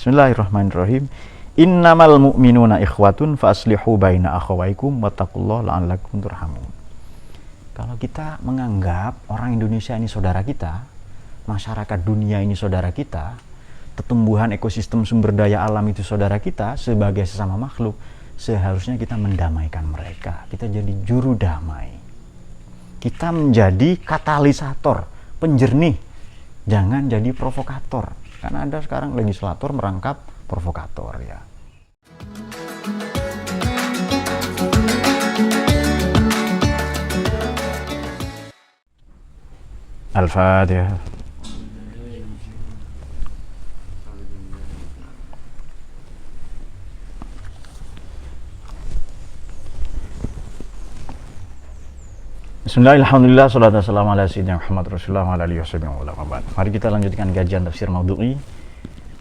Bismillahirrahmanirrahim. Innamal mu'minuna ikhwatun faslihu baina akhawaykum wattaqullaha la'allakum turhamun. Kalau kita menganggap orang Indonesia ini saudara kita, masyarakat dunia ini saudara kita, pertumbuhan ekosistem sumber daya alam itu saudara kita sebagai sesama makhluk, seharusnya kita mendamaikan mereka. Kita jadi juru damai. Kita menjadi katalisator, penjernih. Jangan jadi provokator. Karena ada sekarang legislator merangkap provokator ya. Al-Fatihah. Bismillahirrahmanirrahim. Salatu wassalamu ala sayyidina Muhammad Rasulullah wa ala alihi wasallam. Mari kita lanjutkan kajian tafsir Maudhu'i.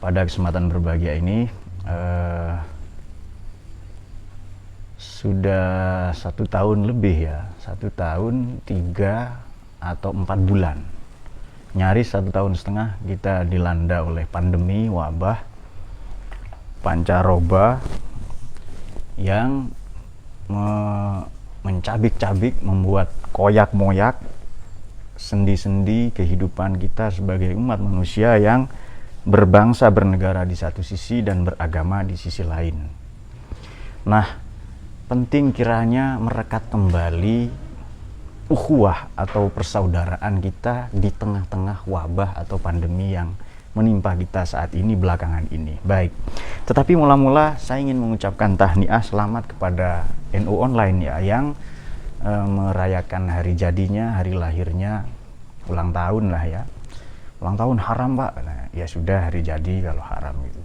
Pada kesempatan berbahagia ini sudah 1 tahun lebih ya, 1 tahun 3 atau 4 bulan, nyaris 1,5 tahun kita dilanda oleh pandemi wabah pancaroba yang mencabik-cabik, membuat koyak-moyak sendi-sendi kehidupan kita sebagai umat manusia yang berbangsa bernegara di satu sisi dan beragama di sisi lain. Nah, penting kiranya merekat kembali ukhuwah atau persaudaraan kita di tengah-tengah wabah atau pandemi yang menimpa kita saat ini belakangan ini. Baik, tetapi mula-mula saya ingin mengucapkan tahniah selamat kepada NU Online ya, yang merayakan hari jadinya, hari lahirnya, ulang tahun lah ya. Ulang tahun haram Pak. Nah, ya sudah, hari jadi kalau haram itu.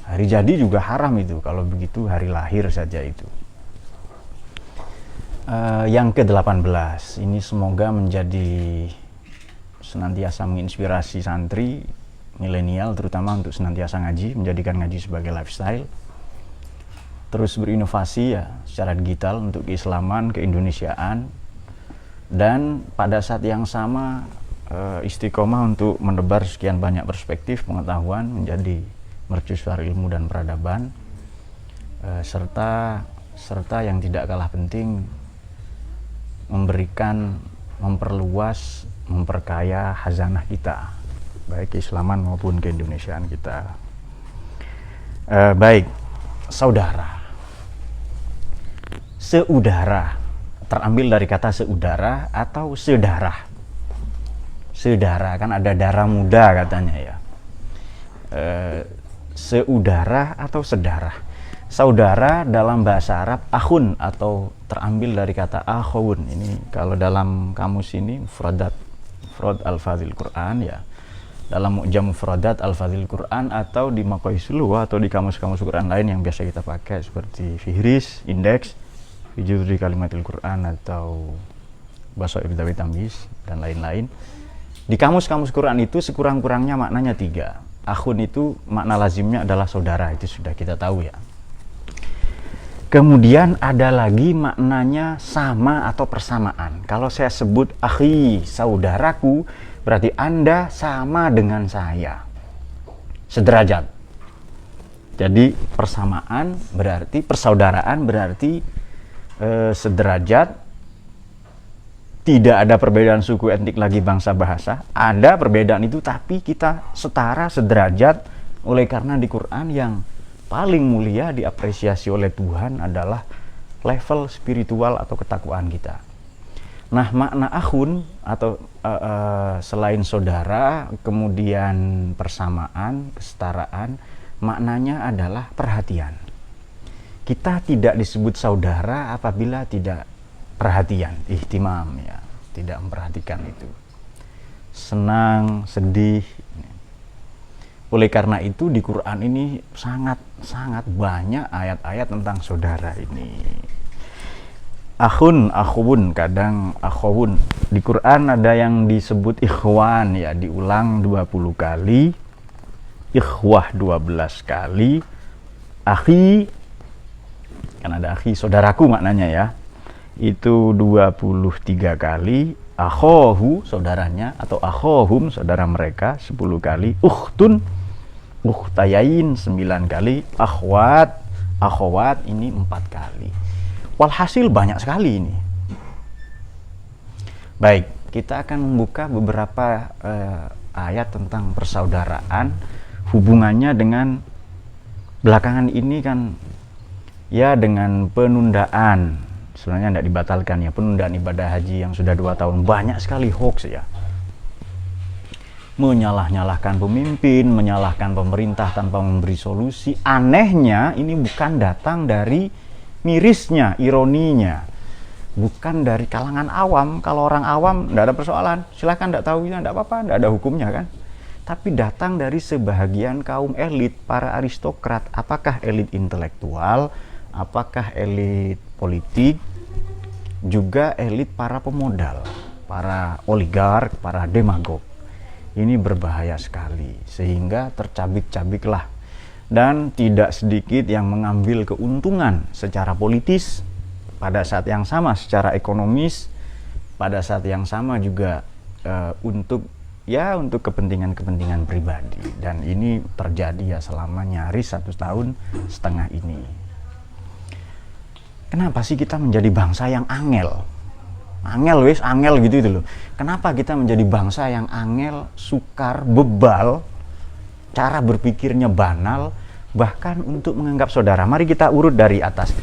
Hari jadi juga haram itu, kalau begitu hari lahir saja itu. Yang ke-18 ini semoga menjadi senantiasa menginspirasi santri milenial, terutama untuk senantiasa ngaji, menjadikan ngaji sebagai lifestyle, terus berinovasi ya secara digital untuk keislaman, keindonesiaan, dan pada saat yang sama istiqomah untuk menebar sekian banyak perspektif pengetahuan menjadi mercusuar ilmu dan peradaban, serta yang tidak kalah penting memberikan, memperluas, memperkaya khazanah kita, baik keislaman maupun keindonesiaan kita. Baik, saudara, seudara terambil dari kata seudara atau sedarah. Sedarah kan ada darah muda katanya ya. Seudara atau sedarah. Saudara dalam bahasa Arab akhun, atau terambil dari kata akhun. Ini kalau dalam kamus ini mufrad al-fadhil Quran ya. Dalam mu'jam mufradat al-fadhil Quran atau di Maqayisul Lugha atau di kamus-kamus Quran lain yang biasa kita pakai seperti Fihris, Indeks, fi juz'i kalimatil Quran atau Basair Dawi Tamyiz dan lain-lain. Di kamus-kamus Quran itu sekurang-kurangnya maknanya 3. Akhun itu makna lazimnya adalah saudara, itu sudah kita tahu ya. Kemudian ada lagi maknanya sama atau persamaan. Kalau saya sebut akhi, saudaraku, berarti Anda sama dengan saya, sederajat. Jadi persamaan berarti, persaudaraan berarti sederajat. Tidak ada perbedaan suku, etnik, lagi bangsa, bahasa. Ada perbedaan itu, tapi kita setara, sederajat. Oleh karena di Quran yang paling mulia diapresiasi oleh Tuhan adalah level spiritual atau ketakwaan kita. Nah, makna akhun atau selain saudara, kemudian persamaan, kesetaraan, maknanya adalah perhatian. Kita tidak disebut saudara apabila tidak perhatian, ihtimam ya, tidak memperhatikan itu. Senang, sedih. Oleh karena itu di Quran ini sangat banyak ayat-ayat tentang saudara ini. Akhun, akhwun, kadang akhwun. Di Quran ada yang disebut ikhwan ya, diulang 20 kali. Ikhwah 12 kali. Akhi, kan ada akhi, saudaraku maknanya ya. Itu 23 kali. Akhohu, saudaranya, atau akhohum, saudara mereka, 10 kali. Ukhtun, Ukhtayain 9 kali, akhwat ini 4 kali. Walhasil banyak sekali ini. Baik, kita akan membuka beberapa ayat tentang persaudaraan, hubungannya dengan belakangan ini kan ya dengan penundaan. Sebenarnya tidak dibatalkan ya, penundaan ibadah haji yang sudah 2 tahun. Banyak sekali hoax ya, menyalah-nyalahkan pemimpin, menyalahkan pemerintah tanpa memberi solusi. Anehnya ini bukan datang dari, mirisnya, ironinya, bukan dari kalangan awam. Kalau orang awam tidak ada persoalan, silahkan tidak tahu, tidak apa-apa, tidak ada hukumnya kan. Tapi datang dari sebahagian kaum elit, para aristokrat. Apakah elit intelektual, apakah elit politik, juga elit para pemodal, para oligark, para demagog. Ini berbahaya sekali, sehingga tercabik-cabiklah. Dan tidak sedikit yang mengambil keuntungan secara politis, pada saat yang sama secara ekonomis, pada saat yang sama juga untuk kepentingan-kepentingan pribadi. Dan ini terjadi ya selama nyaris 1,5 tahun ini. Kenapa sih kita menjadi bangsa yang angel gitu itu loh. Kenapa kita menjadi bangsa yang angel, sukar, bebal, cara berpikirnya banal, bahkan untuk menganggap saudara. Mari kita urut dari atas.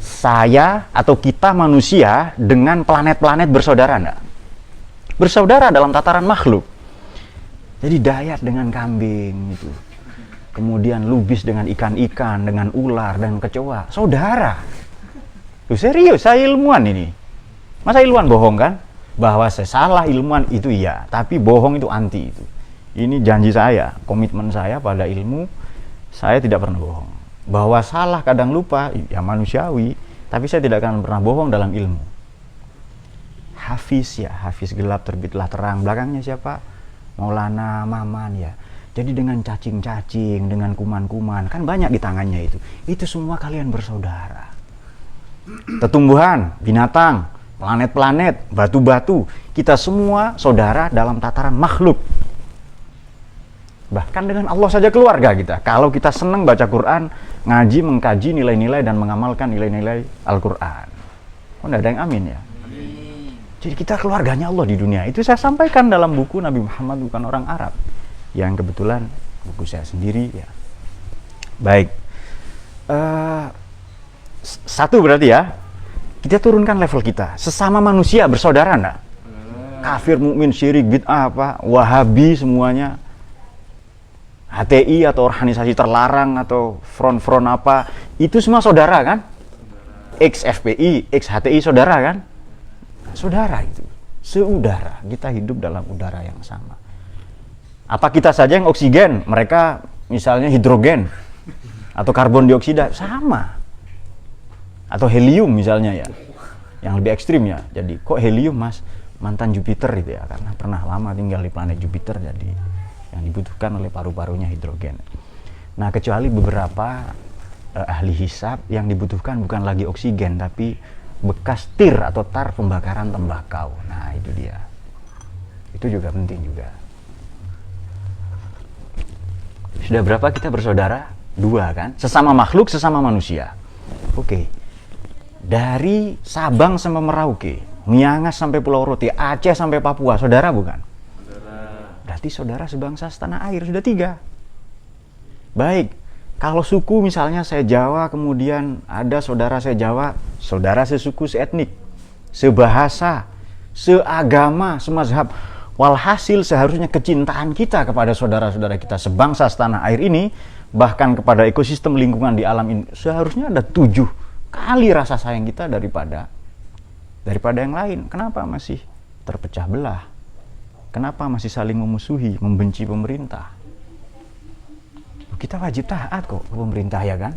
Saya atau kita manusia dengan planet-planet bersaudara enggak? Bersaudara dalam tataran makhluk. Jadi Dayat dengan kambing itu, kemudian Lubis dengan ikan-ikan, dengan ular dan kecoa, saudara. Loh, serius, saya ilmuwan ini. Masa ilmuwan bohong kan? Bahwa saya salah ilmuwan itu iya, tapi bohong itu anti itu. Ini janji saya, komitmen saya pada ilmu, saya tidak pernah bohong. Bahwa salah kadang lupa, ya manusiawi, tapi saya tidak akan pernah bohong dalam ilmu. Hafiz ya, Hafiz gelap terbitlah terang. Belakangnya siapa? Maulana Maman ya. Jadi dengan cacing-cacing, dengan kuman-kuman, kan banyak di tangannya itu. Itu semua kalian bersaudara. Tetumbuhan, binatang, planet-planet, batu-batu, kita semua saudara dalam tataran makhluk. Bahkan dengan Allah saja keluarga kita. Kalau kita senang baca Quran, ngaji, mengkaji nilai-nilai dan mengamalkan nilai-nilai Al-Quran. Oh, tidak ada yang amin ya? Jadi kita keluarganya Allah di dunia. Itu saya sampaikan dalam buku Nabi Muhammad bukan orang Arab, yang kebetulan buku saya sendiri ya. Baik, satu berarti ya, kita turunkan level kita. Sesama manusia bersaudara enggak? Kafir, mukmin, syirik, bid'ah apa, Wahabi semuanya, HTI atau organisasi terlarang atau front-front apa, itu semua saudara kan? Ex-FPI, ex-HTI saudara kan? Saudara itu, seudara, kita hidup dalam udara yang sama. Apa kita saja yang oksigen, mereka misalnya hidrogen atau karbon dioksida, sama. Atau helium misalnya ya, yang lebih ekstrim ya. Jadi kok helium mas? Mantan Jupiter itu ya, karena pernah lama tinggal di planet Jupiter, jadi yang dibutuhkan oleh paru-parunya hidrogen. Nah, kecuali beberapa ahli hisab yang dibutuhkan bukan lagi oksigen, tapi bekas tir atau tar pembakaran tembakau. Nah, itu dia. Itu juga penting juga. Sudah berapa kita bersaudara? 2 kan? Sesama makhluk, sesama manusia. Oke. Dari Sabang sampai Merauke, Miangas sampai Pulau Rote, Aceh sampai Papua, saudara bukan? Berarti saudara sebangsa setanah air, sudah 3. Baik, kalau suku misalnya saya Jawa, kemudian ada saudara saya Jawa, saudara sesuku, seetnik, sebahasa, seagama, semazhab. Walhasil seharusnya kecintaan kita kepada saudara-saudara kita sebangsa setanah air ini, bahkan kepada ekosistem lingkungan di alam ini, seharusnya ada 7 kali rasa sayang kita daripada yang lain. Kenapa masih terpecah belah? Kenapa masih saling memusuhi, membenci pemerintah? Kita wajib taat kok ke pemerintah ya kan?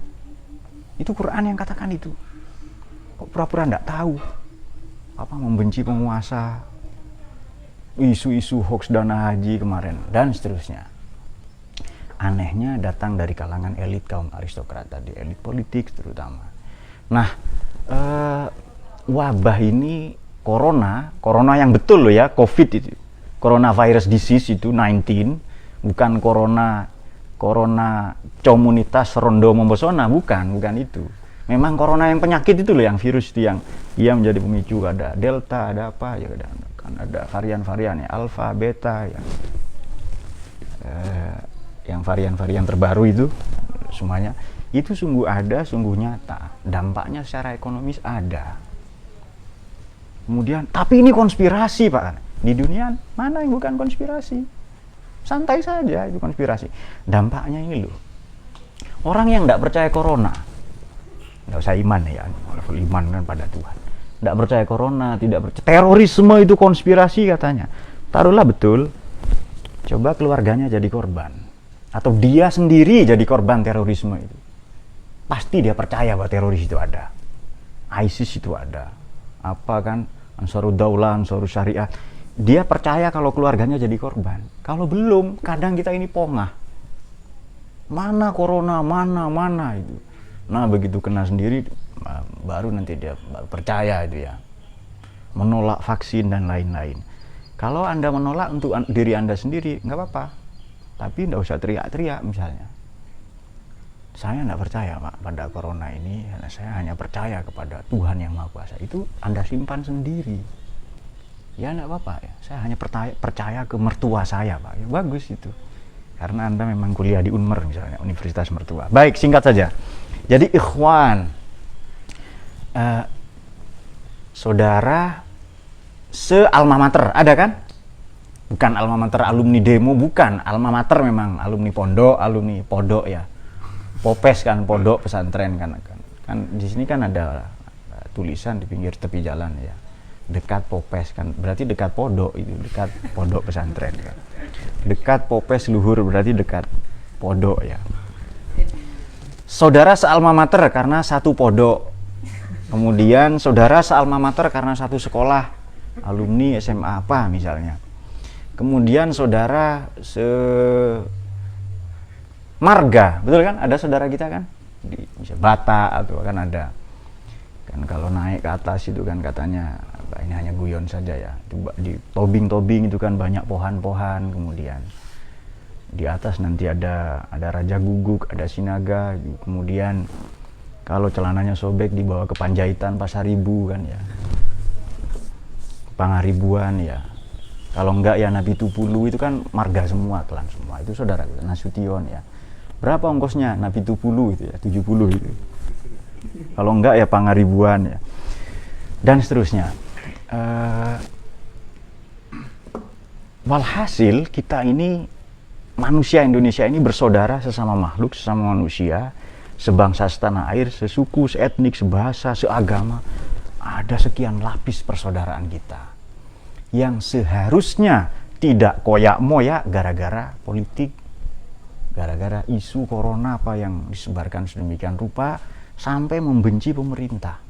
Itu Quran yang katakan itu. Kok pura-pura enggak tahu? Apa membenci penguasa? Isu-isu hoax dana haji kemarin dan seterusnya. Anehnya datang dari kalangan elit kaum aristokrat tadi, elit politik terutama. Nah, wabah ini corona yang betul loh ya, COVID itu. Coronavirus disease itu 19, bukan corona komunitas rondo mempesona, bukan itu. Memang corona yang penyakit itu loh, yang virus itu yang ia menjadi pemicu. Ada delta, ada apa ya, ada varian-varian ya, alfa, beta ya. Yang varian-varian terbaru itu semuanya itu sungguh ada, sungguh nyata. Dampaknya secara ekonomis ada. Kemudian, tapi ini konspirasi Pak. Di dunia mana yang bukan konspirasi? Santai saja itu konspirasi. Dampaknya ini loh. Orang yang tidak percaya corona, nggak usah iman ya, level iman kan pada Tuhan. Tidak percaya corona, tidak percaya terorisme itu konspirasi katanya. Taruhlah betul, coba keluarganya jadi korban, atau dia sendiri jadi korban terorisme itu. Pasti dia percaya bahwa teroris itu ada, ISIS itu ada, apa kan, Ansarud Daulah, Ansarud Syariah. Dia percaya kalau keluarganya jadi korban. Kalau belum, kadang kita ini pongah. Mana corona, mana itu. Nah begitu kena sendiri, baru nanti dia percaya itu ya. Menolak vaksin dan lain-lain. Kalau Anda menolak untuk diri Anda sendiri, nggak apa-apa. Tapi nggak usah teriak-teriak misalnya. Saya nggak percaya Pak pada corona ini, karena saya hanya percaya kepada Tuhan yang Maha Kuasa. Itu Anda simpan sendiri. Ya nggak apa-apa ya, saya hanya percaya ke mertua saya Pak. Ya, bagus itu. Karena Anda memang kuliah di Unmer misalnya, Universitas Mertua. Baik, singkat saja. Jadi ikhwan, saudara se-alma mater, ada kan? Bukan alma mater alumni demo, bukan. Alma mater memang alumni pondok, alumni podok ya. Popes kan, pondok pesantren kan di sini kan ada tulisan di pinggir tepi jalan ya, dekat popes kan, berarti dekat pondok itu, dekat pondok pesantren kan. Dekat popes luhur berarti dekat pondok ya. Saudara sealma mater karena satu pondok, kemudian saudara sealma mater karena satu sekolah, alumni SMA apa misalnya. Kemudian saudara marga, betul kan? Ada saudara kita kan di Bata atau kan ada. Kan kalau naik ke atas itu kan katanya ini hanya guyon saja ya. Di tobing-tobing itu kan banyak pohon-pohon, kemudian di atas nanti ada raja guguk, ada sinaga, kemudian kalau celananya sobek dibawa ke Panjaitan Pasaribu kan ya. Pangaribuan ya. Kalau enggak ya Nabi Tupulu itu kan marga semua, klan semua. Itu saudara kita Nasution ya. Berapa ongkosnya? Nabi Tupulu itu ya, 70 itu. Kalau enggak ya Pangaribuan ya. Dan seterusnya. Walhasil kita ini manusia Indonesia ini bersaudara sesama makhluk, sesama manusia, sebangsa, setanah air, sesuku, seetnik, sebahasa, seagama. Ada sekian lapis persaudaraan kita yang seharusnya tidak koyak-moyak gara-gara politik, gara-gara isu corona apa yang disebarkan sedemikian rupa sampai membenci pemerintah.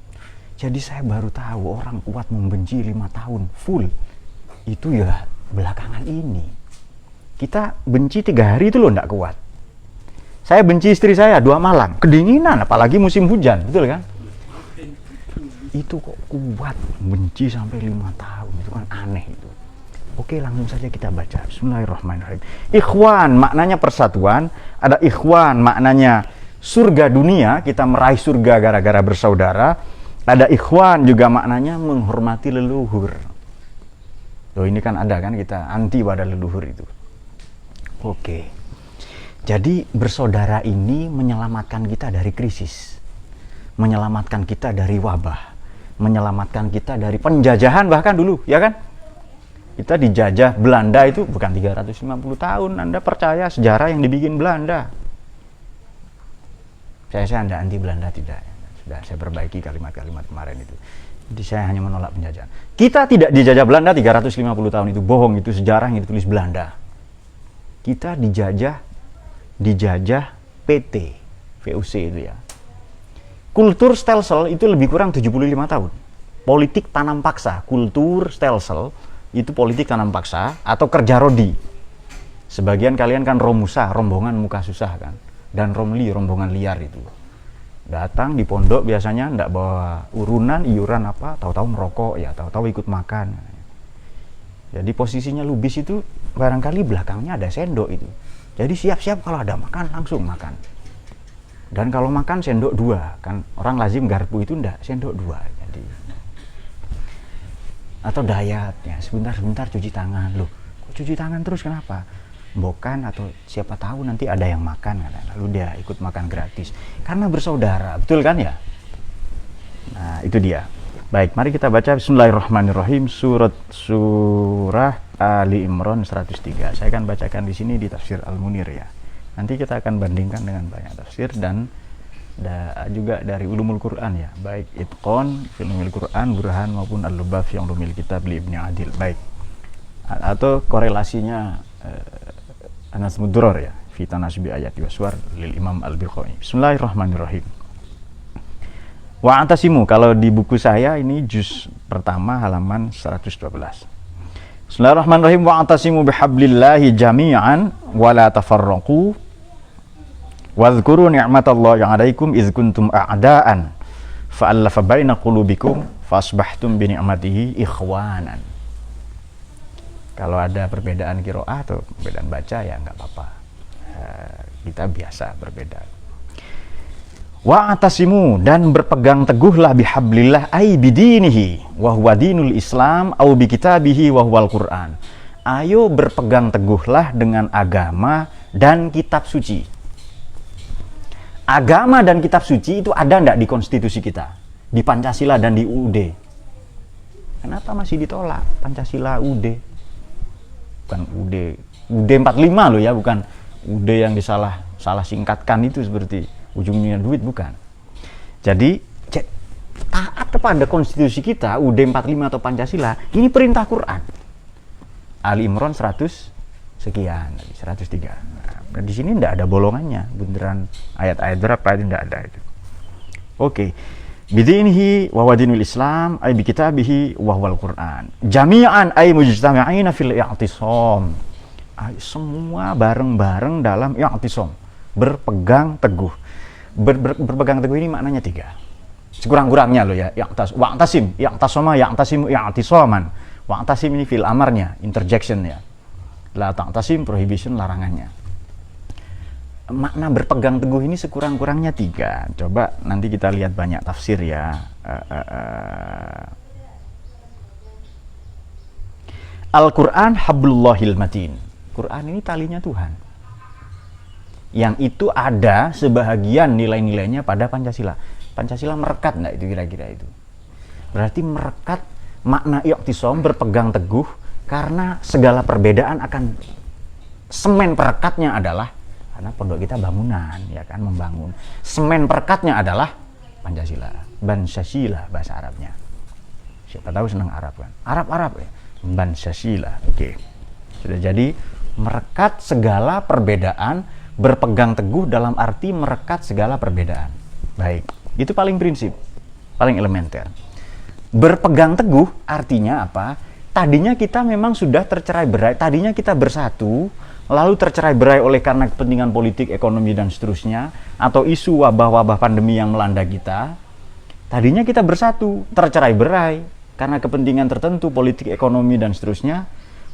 Jadi saya baru tahu orang kuat membenci 5 tahun full itu ya belakangan ini. Kita benci 3 hari itu loh nggak kuat. Saya benci istri saya 2 malam, kedinginan apalagi musim hujan, betul kan? Itu kok kuat benci sampai 5 tahun, itu kan aneh itu. Oke, langsung saja kita baca. Bismillahirrahmanirrahim. Ikhwan maknanya persatuan, ada ikhwan maknanya surga dunia, kita meraih surga gara-gara bersaudara. Ada ikhwan juga maknanya menghormati leluhur. Loh ini kan ada kan, kita anti pada leluhur itu. Oke. Jadi bersaudara ini menyelamatkan kita dari krisis. Menyelamatkan kita dari wabah. Menyelamatkan kita dari penjajahan bahkan dulu, ya kan? Kita dijajah Belanda itu bukan 350 tahun. Anda percaya sejarah yang dibikin Belanda? Saya Anda anti Belanda tidak. Sudah saya perbaiki kalimat-kalimat kemarin itu. Jadi saya hanya menolak penjajahan. Kita tidak dijajah Belanda 350 tahun itu bohong, itu sejarah yang ditulis Belanda. Kita dijajah PT VOC itu ya. Kultur stelsel itu lebih kurang 75 tahun. Politik tanam paksa, kultur stelsel itu politik tanam paksa atau kerja rodi. Sebagian kalian kan romusa, rombongan muka susah kan. Dan romli, rombongan liar itu. Datang di pondok biasanya ndak bawa urunan, iuran apa, tahu-tahu merokok ya, tahu-tahu ikut makan. Jadi posisinya lubis itu barangkali belakangnya ada sendok itu. Jadi siap-siap kalau ada makan langsung makan. Dan kalau makan sendok 2, kan orang lazim garpu itu enggak, sendok 2. Jadi atau diet ya, sebentar-sebentar cuci tangan. Loh, kok cuci tangan terus kenapa? Bokan atau siapa tahu nanti ada yang makan kan, lalu dia ikut makan gratis. Karena bersaudara, betul kan ya? Nah, itu dia. Baik, mari kita baca Bismillahirrahmanirrahim surah Ali Imran 103. Saya akan bacakan di sini di tafsir Al-Munir ya. Nanti kita akan bandingkan dengan banyak tafsir dan juga dari ulumul Quran ya, baik Itqan fil ulumul Quran Burhan maupun Al-Lubab fi ulumil kitab li Ibnu Adil. Baik. Atau korelasinya Anas Mudror ya, fi tanasbi ayat wa suwar lil Imam Al-Biqai. Bismillahirrahmanirrahim. Wa'tasimu, kalau di buku saya ini juz pertama halaman 112. Bismillahirrahmanirrahim. Wa'tasimu bihablillahi jami'an wa la tafarraqu. Wadhkuru ni'matallahi 'alaikum idz kuntum a'da'an fa'alafa baina qulubikum fasbahtum bi ni'matihi ikhwanan. Kalau ada perbedaan qiraah atau perbedaan baca ya nggak apa-apa. Kita biasa berbeda. Wa'tasimu, dan berpegang teguhlah bihablillah ay bidinihi wa huwa dinul Islam au bi kitabihi wa huwal Qur'an. Ayo berpegang teguhlah dengan agama dan kitab suci. Agama dan kitab suci itu ada enggak di konstitusi kita? Di Pancasila dan di UUD. Kenapa masih ditolak Pancasila UUD? Bukan UUD 45 loh ya, bukan UUD yang salah singkatkan itu seperti ujungnya duit, bukan. Jadi taat kepada konstitusi kita UUD 45 atau Pancasila, ini perintah Quran. Ali Imran 100 sekian, 103. Nah, di sini tidak ada bolongannya, beneran ayat-ayat berapa itu tidak ada itu. Oke. Bidinihi wa wadinul Islam ay bi kitabihi wa huwal Quran. Jami'an ay mujtami'ina fil i'tisam. Semua bareng-bareng dalam i'tisam, berpegang teguh. Berpegang teguh ini maknanya 3. Sekurang-kurangnya loh ya. Wa'tasim, i'tasama, ya'tasimu, i'tisaman. Wa'tasim ini fil amarnya, interjection ya. La ta'tasim, prohibition, larangannya. Makna berpegang teguh ini sekurang-kurangnya 3. Coba nanti kita lihat banyak tafsir ya. Al-Quran hablullahil matin. Quran ini talinya Tuhan. Yang itu ada sebahagian nilai-nilainya pada Pancasila. Pancasila merekat enggak itu kira-kira itu? Berarti merekat makna i'tisam, berpegang teguh, karena segala perbedaan akan semen perekatnya adalah karena pondok kita bangunan ya kan, membangun. Semen perekatnya adalah Pancasila, Pancasila bahasa Arabnya. Siapa tahu senang Arab kan? Arab ya. Pancasila. Oke. Sudah, jadi merekat segala perbedaan, berpegang teguh dalam arti merekat segala perbedaan. Baik. Itu paling prinsip, paling elementer. Berpegang teguh artinya apa? Tadinya kita memang sudah tercerai-berai, tadinya kita bersatu, lalu tercerai-berai oleh karena kepentingan politik, ekonomi, dan seterusnya, atau isu wabah-wabah pandemi yang melanda kita. Tadinya kita bersatu, tercerai-berai karena kepentingan tertentu, politik, ekonomi, dan seterusnya,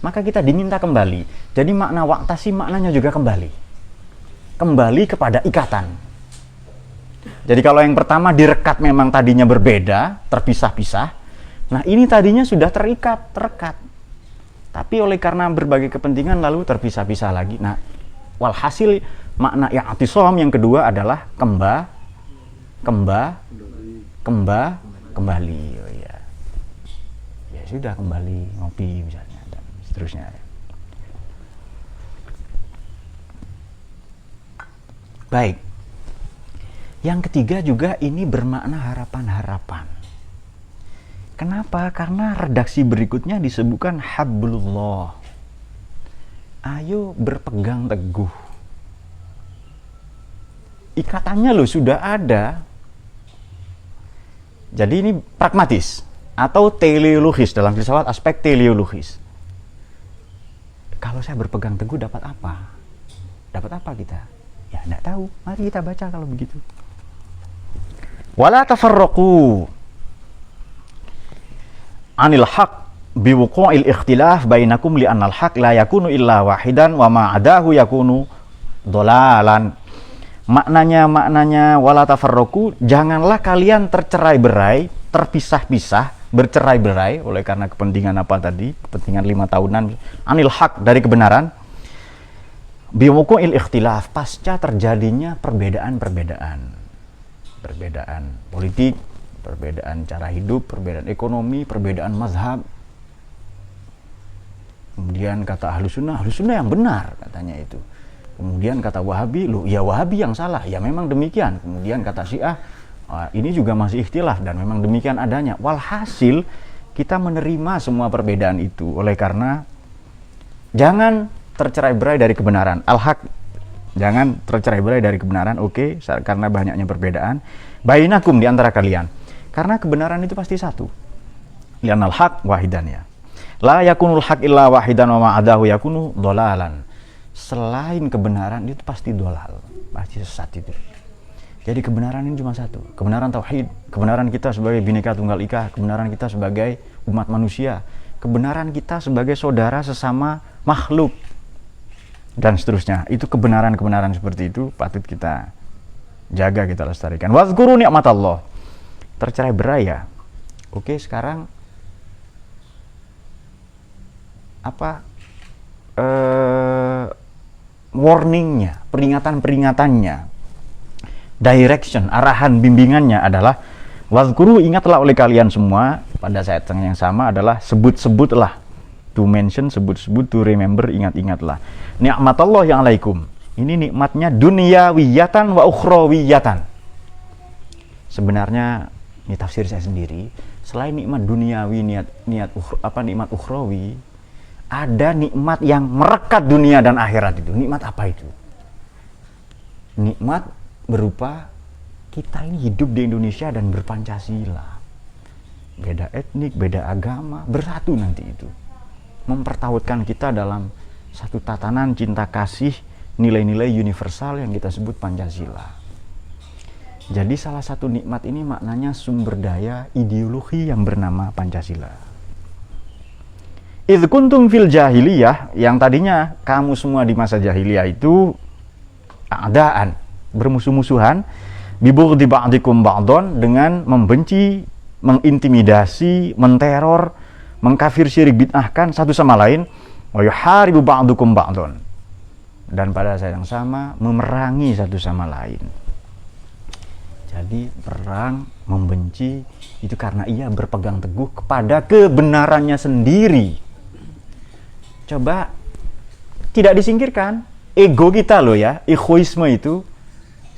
maka kita diminta kembali. Jadi makna wa'tasim maknanya juga kembali. Kembali kepada ikatan. Jadi kalau yang pertama direkat memang tadinya berbeda, terpisah-pisah. Nah ini tadinya sudah terikat, terekat. Tapi oleh karena berbagai kepentingan lalu terpisah-pisah lagi. Nah, walhasil makna i'tisam yang kedua adalah kembali. Oh ya. Ya sudah, kembali ngopi misalnya dan seterusnya. Baik. Yang ketiga juga ini bermakna harapan-harapan. Kenapa? Karena redaksi berikutnya disebutkan hablullah. Ayo berpegang teguh. Ikatannya loh sudah ada. Jadi ini pragmatis atau teleologis, dalam filsafat aspek teleologis. Kalau saya berpegang teguh dapat apa? Dapat apa kita? Ya enggak tahu. Mari kita baca kalau begitu. Wala tafarraqu anil haq biwuqu'il ikhtilaf bainakum li annal haq la yakunu illa wahidan wa ma adahu yakunu dolalan. Maknanya wala tafarroku, janganlah kalian tercerai-berai, terpisah-pisah, bercerai-berai oleh karena kepentingan apa tadi? Kepentingan 5 tahunan anil haq, dari kebenaran. Biwuqu'il ikhtilaf, pasca terjadinya perbedaan politik, perbedaan cara hidup, perbedaan ekonomi, perbedaan mazhab. Kemudian kata ahlu sunnah yang benar katanya itu. Kemudian kata Wahabi, ya Wahabi yang salah, ya memang demikian. Kemudian kata Syiah, ini juga masih ikhtilaf dan memang demikian adanya. Walhasil kita menerima semua perbedaan itu. Oleh karena jangan tercerai-berai dari kebenaran. Al-haq, jangan tercerai-berai dari kebenaran. Oke, karena banyaknya perbedaan. Bainakum, di antara kalian. Karena kebenaran itu pasti satu. Li'anal haq wahidan ya. La yakunul haq illa wahidan wa ma'adahu yakunu dolalan. Selain kebenaran itu pasti dolal, pasti sesat itu. Jadi kebenaran ini cuma satu, kebenaran tauhid, kebenaran kita sebagai Bhinneka Tunggal Ika, kebenaran kita sebagai umat manusia, kebenaran kita sebagai saudara sesama makhluk, dan seterusnya. Itu kebenaran-kebenaran seperti itu patut kita jaga, kita lestarikan. Wazkuru ni'matallah. Tercerai-berai ya. Oke, sekarang apa warningnya, peringatan-peringatannya, direction, arahan, bimbingannya adalah wazkuru, ingatlah oleh kalian semua pada saat yang sama adalah sebut-sebutlah, to mention, sebut-sebut, to remember, ingat-ingatlah ni'matallah yang alaikum. Ini nikmatnya dunyawiyatan wa ukhrawiyatan. Sebenarnya ini tafsir saya sendiri, selain nikmat duniawi, nikmat ukhrawi, ada nikmat yang merekat dunia dan akhirat itu. Nikmat apa itu? Nikmat berupa kita ini hidup di Indonesia dan berpancasila. Beda etnik, beda agama, bersatu nanti itu. Mempertautkan kita dalam satu tatanan cinta kasih, nilai-nilai universal yang kita sebut Pancasila. Jadi salah satu nikmat ini maknanya sumber daya ideologi yang bernama Pancasila. Idh kuntum fil jahiliyah, yang tadinya kamu semua di masa jahiliyah itu a'daan, bermusuh-musuhan, bibughdi ba'dikum ba'don, dengan membenci, mengintimidasi, menteror, mengkafir, syirik, bid'ahkan satu sama lain, wa yuharibu ba'dukum ba'don, dan pada saat yang sama memerangi satu sama lain. Jadi perang, membenci itu karena ia berpegang teguh kepada kebenarannya sendiri. Coba tidak disingkirkan ego kita loh ya, egoisme itu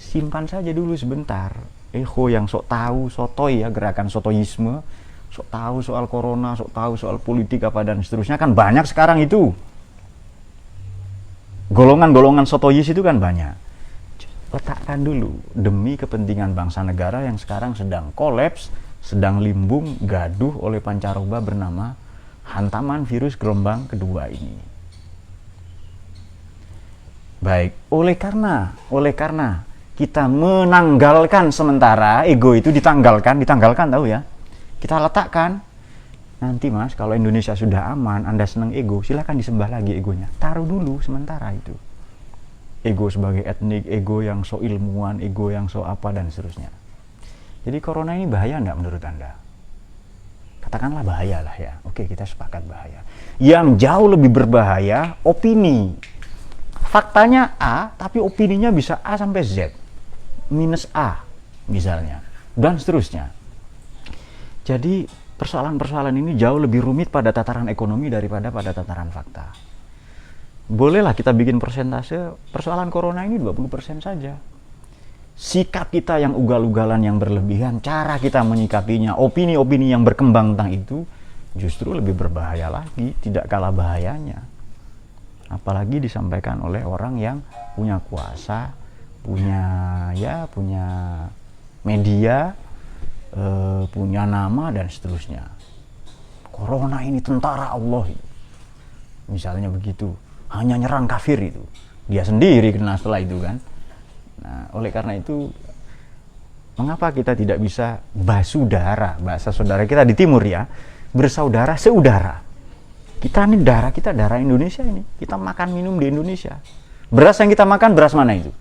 simpan saja dulu sebentar. Ego yang sok tahu, sotoy ya, gerakan sotoyisme, sok tahu soal corona, sok tahu soal politik apa dan seterusnya, kan banyak sekarang itu. Golongan-golongan sotoyis itu kan banyak. Letakkan dulu demi kepentingan bangsa negara yang sekarang sedang kolaps, sedang limbung, gaduh oleh pancaroba bernama hantaman virus gelombang kedua ini. Baik, oleh karena kita menanggalkan sementara ego itu, ditanggalkan tahu ya. Kita letakkan. Nanti Mas, kalau Indonesia sudah aman, Anda senang ego, silakan disembah lagi egonya. Taruh dulu sementara itu. Ego sebagai etnik, ego yang so ilmuwan, ego yang so apa dan seterusnya. Jadi corona ini bahaya enggak menurut Anda? Katakanlah bahaya lah ya. Oke, kita sepakat bahaya. Yang jauh lebih berbahaya opini. Faktanya A, tapi opininya bisa A sampai Z. Minus A misalnya. Dan seterusnya. Jadi persoalan-persoalan ini jauh lebih rumit pada tataran ekonomi daripada pada tataran fakta. Bolehlah kita bikin persentase, persoalan corona ini 20% saja. Sikap kita yang ugal-ugalan, yang berlebihan, cara kita menyikapinya, opini-opini yang berkembang tentang itu justru lebih berbahaya lagi, tidak kalah bahayanya. Apalagi disampaikan oleh orang yang punya kuasa, punya media, punya nama dan seterusnya. Corona ini tentara Allah, misalnya begitu, hanya nyerang kafir itu, dia sendiri kena setelah itu kan. Nah, oleh karena itu, mengapa kita tidak bisa basudara, bahasa saudara kita di timur ya, bersaudara seudara. Kita ini darah kita darah Indonesia ini, kita makan minum di Indonesia, Beras yang kita makan, beras mana itu?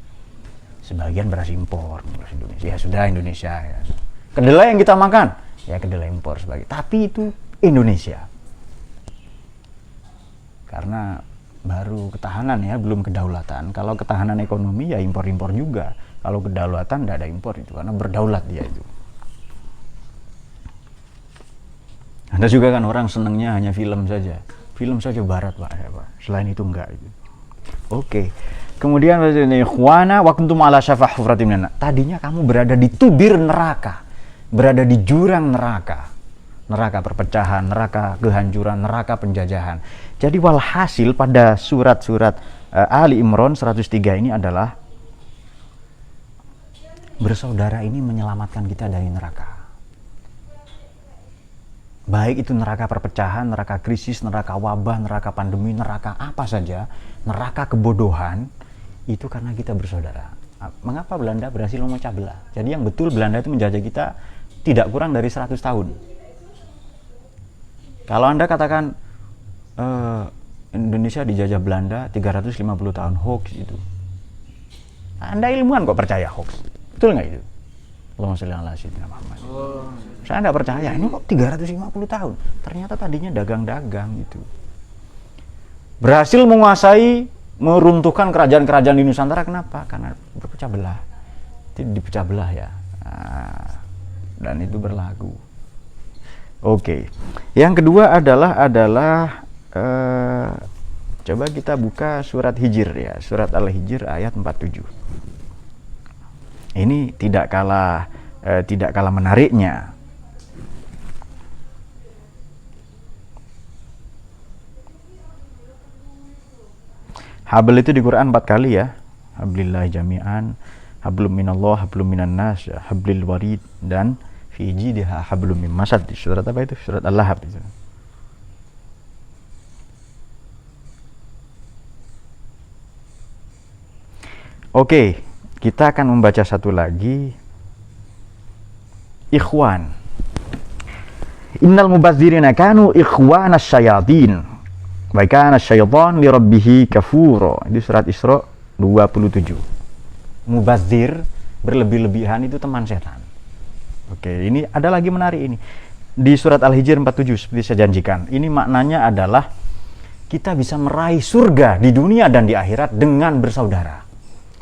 Sebagian beras impor, beras Indonesia. Ya sudah, Indonesia. Ya. Kedelai yang kita makan, ya kedelai impor sebagai. Tapi itu Indonesia. Karena baru ketahanan ya, belum kedaulatan. Kalau ketahanan ekonomi ya impor-impor juga. Kalau kedaulatan tidak ada impor itu, karena berdaulat dia itu. Anda juga kan orang senangnya hanya film saja. Film saja barat Pak. Ya, Pak. Selain itu enggak. Itu. Oke. Kemudian ikhwana wa kuntum ala syafah hufratin minan. Tadinya kamu berada di tubir neraka. Berada di jurang neraka. Neraka perpecahan, neraka kehancuran, neraka penjajahan. Jadi walhasil pada surat-surat Ali Imran 103 ini adalah bersaudara ini menyelamatkan kita dari neraka. Baik itu neraka perpecahan, neraka krisis, neraka wabah, neraka pandemi, neraka apa saja, neraka kebodohan, itu karena kita bersaudara. Mengapa Belanda berhasil memecah belah? Jadi yang betul Belanda itu menjajah kita tidak kurang dari 100 tahun. Kalau Anda katakan Indonesia dijajah Belanda 350 tahun, hoax itu. Anda ilmuwan kok percaya hoax? Betul nggak itu? Allahumma sholli ala sayyidina Muhammad. Saya nggak percaya, ini kok 350 tahun. Ternyata tadinya dagang-dagang gitu. Berhasil menguasai, meruntuhkan kerajaan-kerajaan di Nusantara. Kenapa? Karena berpecah belah. Itu dipecah belah ya. Dan itu berlaku. Oke. Yang kedua adalah coba kita buka surat Hijr ya, surat Al-Hijr ayat 47. Ini tidak kalah menariknya. Habl itu di Quran 4 kali ya. Hablillahi jami'an, hablum minallah, hablum minan nas, hablil warid, dan fi jidha hablum min masad. Surat apa itu? Surat Al-Lahab itu. Oke, kita akan membaca satu lagi. Ikhwan. Innal mubazzirina kanu ikhwanas syayatin. Wa kana syaitan li rabbih kafura. Itu surat Isra 27. Mubazzir, berlebih-lebihan itu teman setan. Oke, ini ada lagi menarik ini. Di surat Al-Hijr 47 seperti saya janjikan. Ini maknanya adalah kita bisa meraih surga di dunia dan di akhirat dengan bersaudara.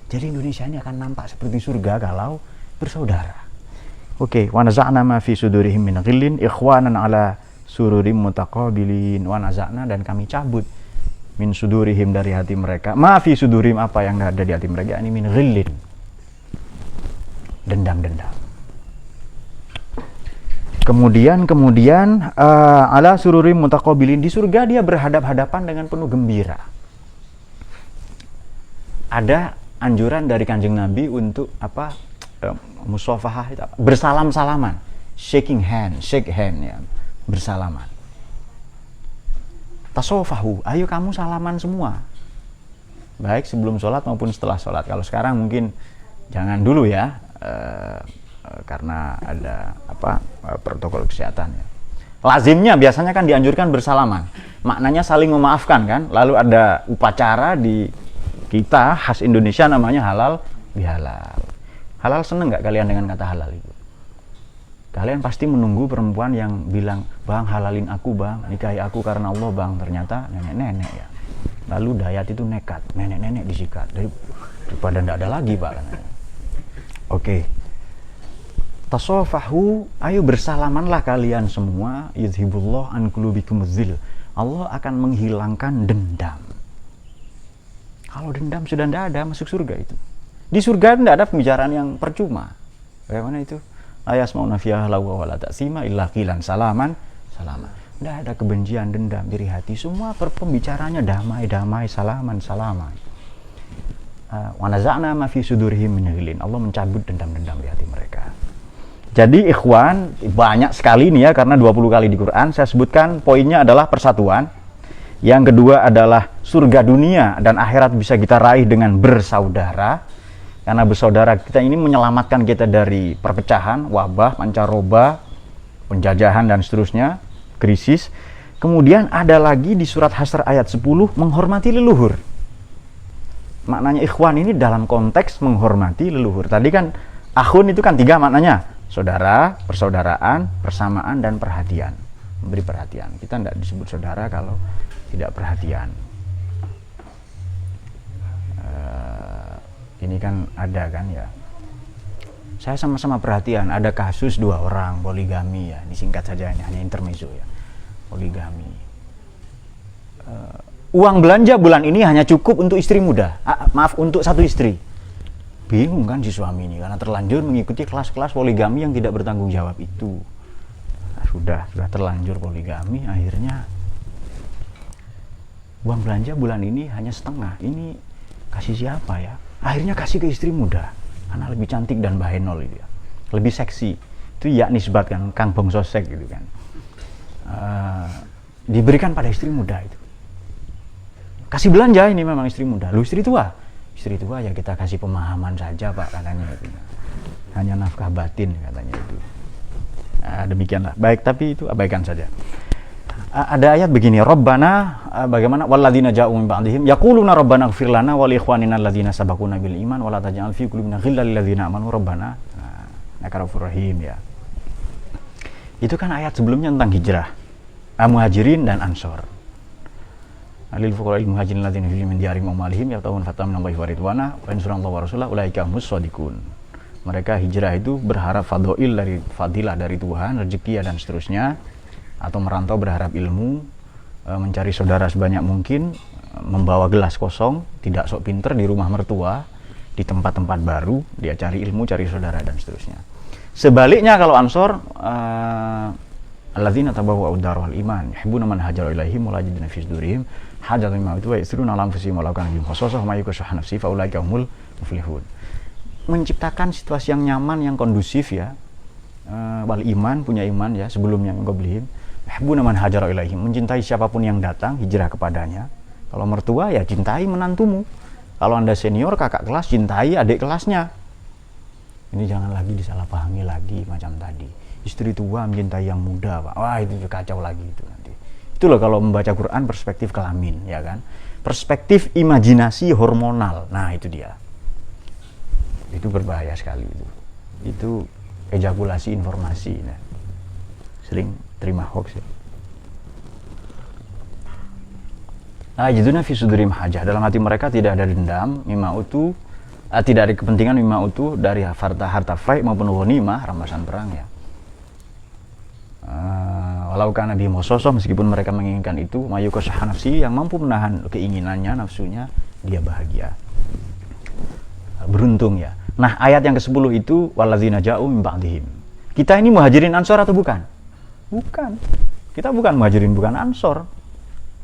Jadi Indonesia ini akan nampak seperti surga kalau bersaudara. Oke, wa naza'na ma fi sudurihim min ghillin ikhwanan ala sururim mutaqabilin. Wa naza'na, dan kami cabut min sudurihim, dari hati mereka. Ma fi sudurim, apa yang ada di hati mereka, ini min ghillin, dendam-dendam. Kemudian ala sururim mutaqabilin, di surga dia berhadap-hadapan dengan penuh gembira. Ada anjuran dari Kanjeng Nabi untuk apa? Musafahah itu apa? Bersalam-salaman, shake hand ya, bersalaman. Tasofahu, ayo kamu salaman semua, baik sebelum sholat maupun setelah sholat. Kalau sekarang mungkin jangan dulu ya, karena ada protokol kesehatan ya. Lazimnya biasanya kan dianjurkan bersalaman, maknanya saling memaafkan kan. Lalu ada upacara di kita khas Indonesia namanya halal bihalal. Halal, seneng nggak kalian dengan kata halal itu? Kalian pasti menunggu perempuan yang bilang, bang halalin aku bang, nikahi aku karena Allah bang. Ternyata nenek-nenek ya. Lalu Dayat itu nekat, nenek-nenek disikat daripada nggak ada lagi pak. Oke. Tasofahu, ayo bersalamanlah kalian semua. Yudhibullah an qulubikum dzil. Allah akan menghilangkan dendam. Kalau dendam sudah tidak ada, masuk surga itu. Di surga tidak ada pembicaraan yang percuma. Bagaimana itu? Ayasmauna fiha lawa wala ta'sima illa qilan salaman. Tidak ada kebencian, dendam, iri hati. Semua pembicaranya damai, salaman. Wa naza'na ma fi sudurihim min ghillin. Allah mencabut dendam-dendam di hati mereka. Jadi ikhwan, banyak sekali nih ya, karena 20 kali di Quran. Saya sebutkan poinnya adalah persatuan. Yang kedua adalah surga dunia dan akhirat bisa kita raih dengan bersaudara. Karena bersaudara kita ini menyelamatkan kita dari perpecahan, wabah, pancaroba, penjajahan dan seterusnya, krisis. Kemudian ada lagi di surat Hasyr ayat 10, menghormati leluhur. maknanya ikhwan ini dalam konteks menghormati leluhur. Tadi kan akhun itu kan 3 maknanya, saudara, persaudaraan, persamaan, dan perhatian, memberi perhatian. Kita tidak disebut saudara kalau tidak perhatian. Ini kan ada kan ya, saya sama-sama perhatian, ada kasus 2 orang poligami ya, disingkat saja ini hanya intermezzo ya, poligami. Uang belanja bulan ini hanya cukup untuk istri muda, untuk 1 istri. Bingung kan si suami ini karena terlanjur mengikuti kelas-kelas poligami yang tidak bertanggung jawab itu. Nah, sudah terlanjur poligami, akhirnya uang belanja bulan ini hanya setengah. Ini kasih siapa ya? Akhirnya kasih ke istri muda karena lebih cantik dan bahenol itu ya, lebih seksi. Itu ya nisbat kan, Kang Bong Sosek gitu kan. Diberikan pada istri muda itu. Kasih belanja ini memang istri muda. Lu istri tua ya kita kasih pemahaman saja Pak, katanya itu. Hanya nafkah batin katanya itu. Demikianlah. Baik, tapi itu abaikan saja. Ada ayat begini, Rabbana, bagaimana walladzina ja'u min ba'dihim yaquluna rabbana ighfir lana wa li ikhwanina alladzina sabaquna bil iman wa la taj'al fi qulubina ghillan lil ladzina amanu rabbana innaka ra'ufur rahim ya. Itu kan ayat sebelumnya tentang hijrah, muhajirin dan ansor. Alil fuqara'il muhajirin alladzina fi min diyarihim wa amwalihim yabtaguna fadlan minallahi wa ridwana wa yansuruna wa rasulahu ulaika humus shadiqun. Mereka hijrah itu berharap fadilah dari Tuhan, rezeki dan seterusnya, atau merantau berharap ilmu, mencari saudara sebanyak mungkin, membawa gelas kosong, tidak sok pinter di rumah mertua, di tempat-tempat baru, dia cari ilmu, cari saudara dan seterusnya. Sebaliknya kalau ansor, alladzina tabawwa'ud dar wal iman yuhibbuna man hajara ilaihim wa la yajiduna fi sudurihim hajatan mimma utu wa yusiruna ala anfusihim wa law kana bihim khassasah wa may yuqashiha nafsihi fa ulaika humul muflihun. Menciptakan situasi yang nyaman, yang kondusif ya, wal iman, punya iman ya, sebelumnya qablihim yuhibbuna man hajara ilaihim, mencintai siapapun yang datang hijrah kepadanya. Kalau mertua ya cintai menantumu, kalau Anda senior kakak kelas cintai adik kelasnya. Ini jangan lagi disalahpahami lagi macam tadi, istri tua mencintai yang muda Pak, wah itu kacau lagi itu nanti. Itu loh kalau membaca Quran perspektif kelamin ya kan, perspektif imajinasi hormonal, nah itu dia, itu berbahaya sekali itu ejakulasi informasi nah. Sering terima hoax ya. Ajiduna fi sudurim hajah, dalam hati mereka tidak ada dendam, mimma utu, tidak ada kepentingan mimma utu dari harta fai maupun ghanimah, rampasan perang ya. Walau kana bihim khasasah, meskipun mereka menginginkan itu, mayuqashiha nafsi, yang mampu menahan keinginannya, nafsunya, dia bahagia. Beruntung ya. Nah, ayat yang ke-10 itu walladzina ja'u min ba'dihim. Kita ini muhajirin ansor atau bukan? Bukan. Kita bukan muhajirin, bukan ansor.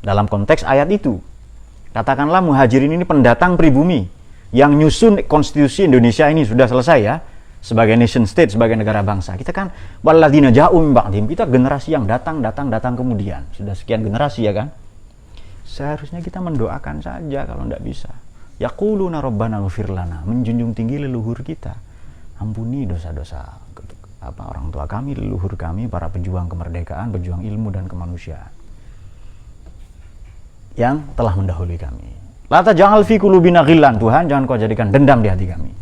Dalam konteks ayat itu. Katakanlah muhajirin ini pendatang pribumi yang nyusun konstitusi Indonesia ini sudah selesai ya, sebagai nation state, sebagai negara bangsa. Kita kan walladzina ja'u min ba'dihim, kita generasi yang datang kemudian. Sudah sekian generasi ya kan? Seharusnya kita mendoakan saja kalau tidak bisa. Yaquluna rabbana ighfir lana, menjunjung tinggi leluhur kita. Ampuni dosa-dosa orang tua kami, leluhur kami, para pejuang kemerdekaan, pejuang ilmu dan kemanusiaan yang telah mendahului kami. La taj'al fi qulubina ghillan, Tuhan jangan kau jadikan dendam di hati kami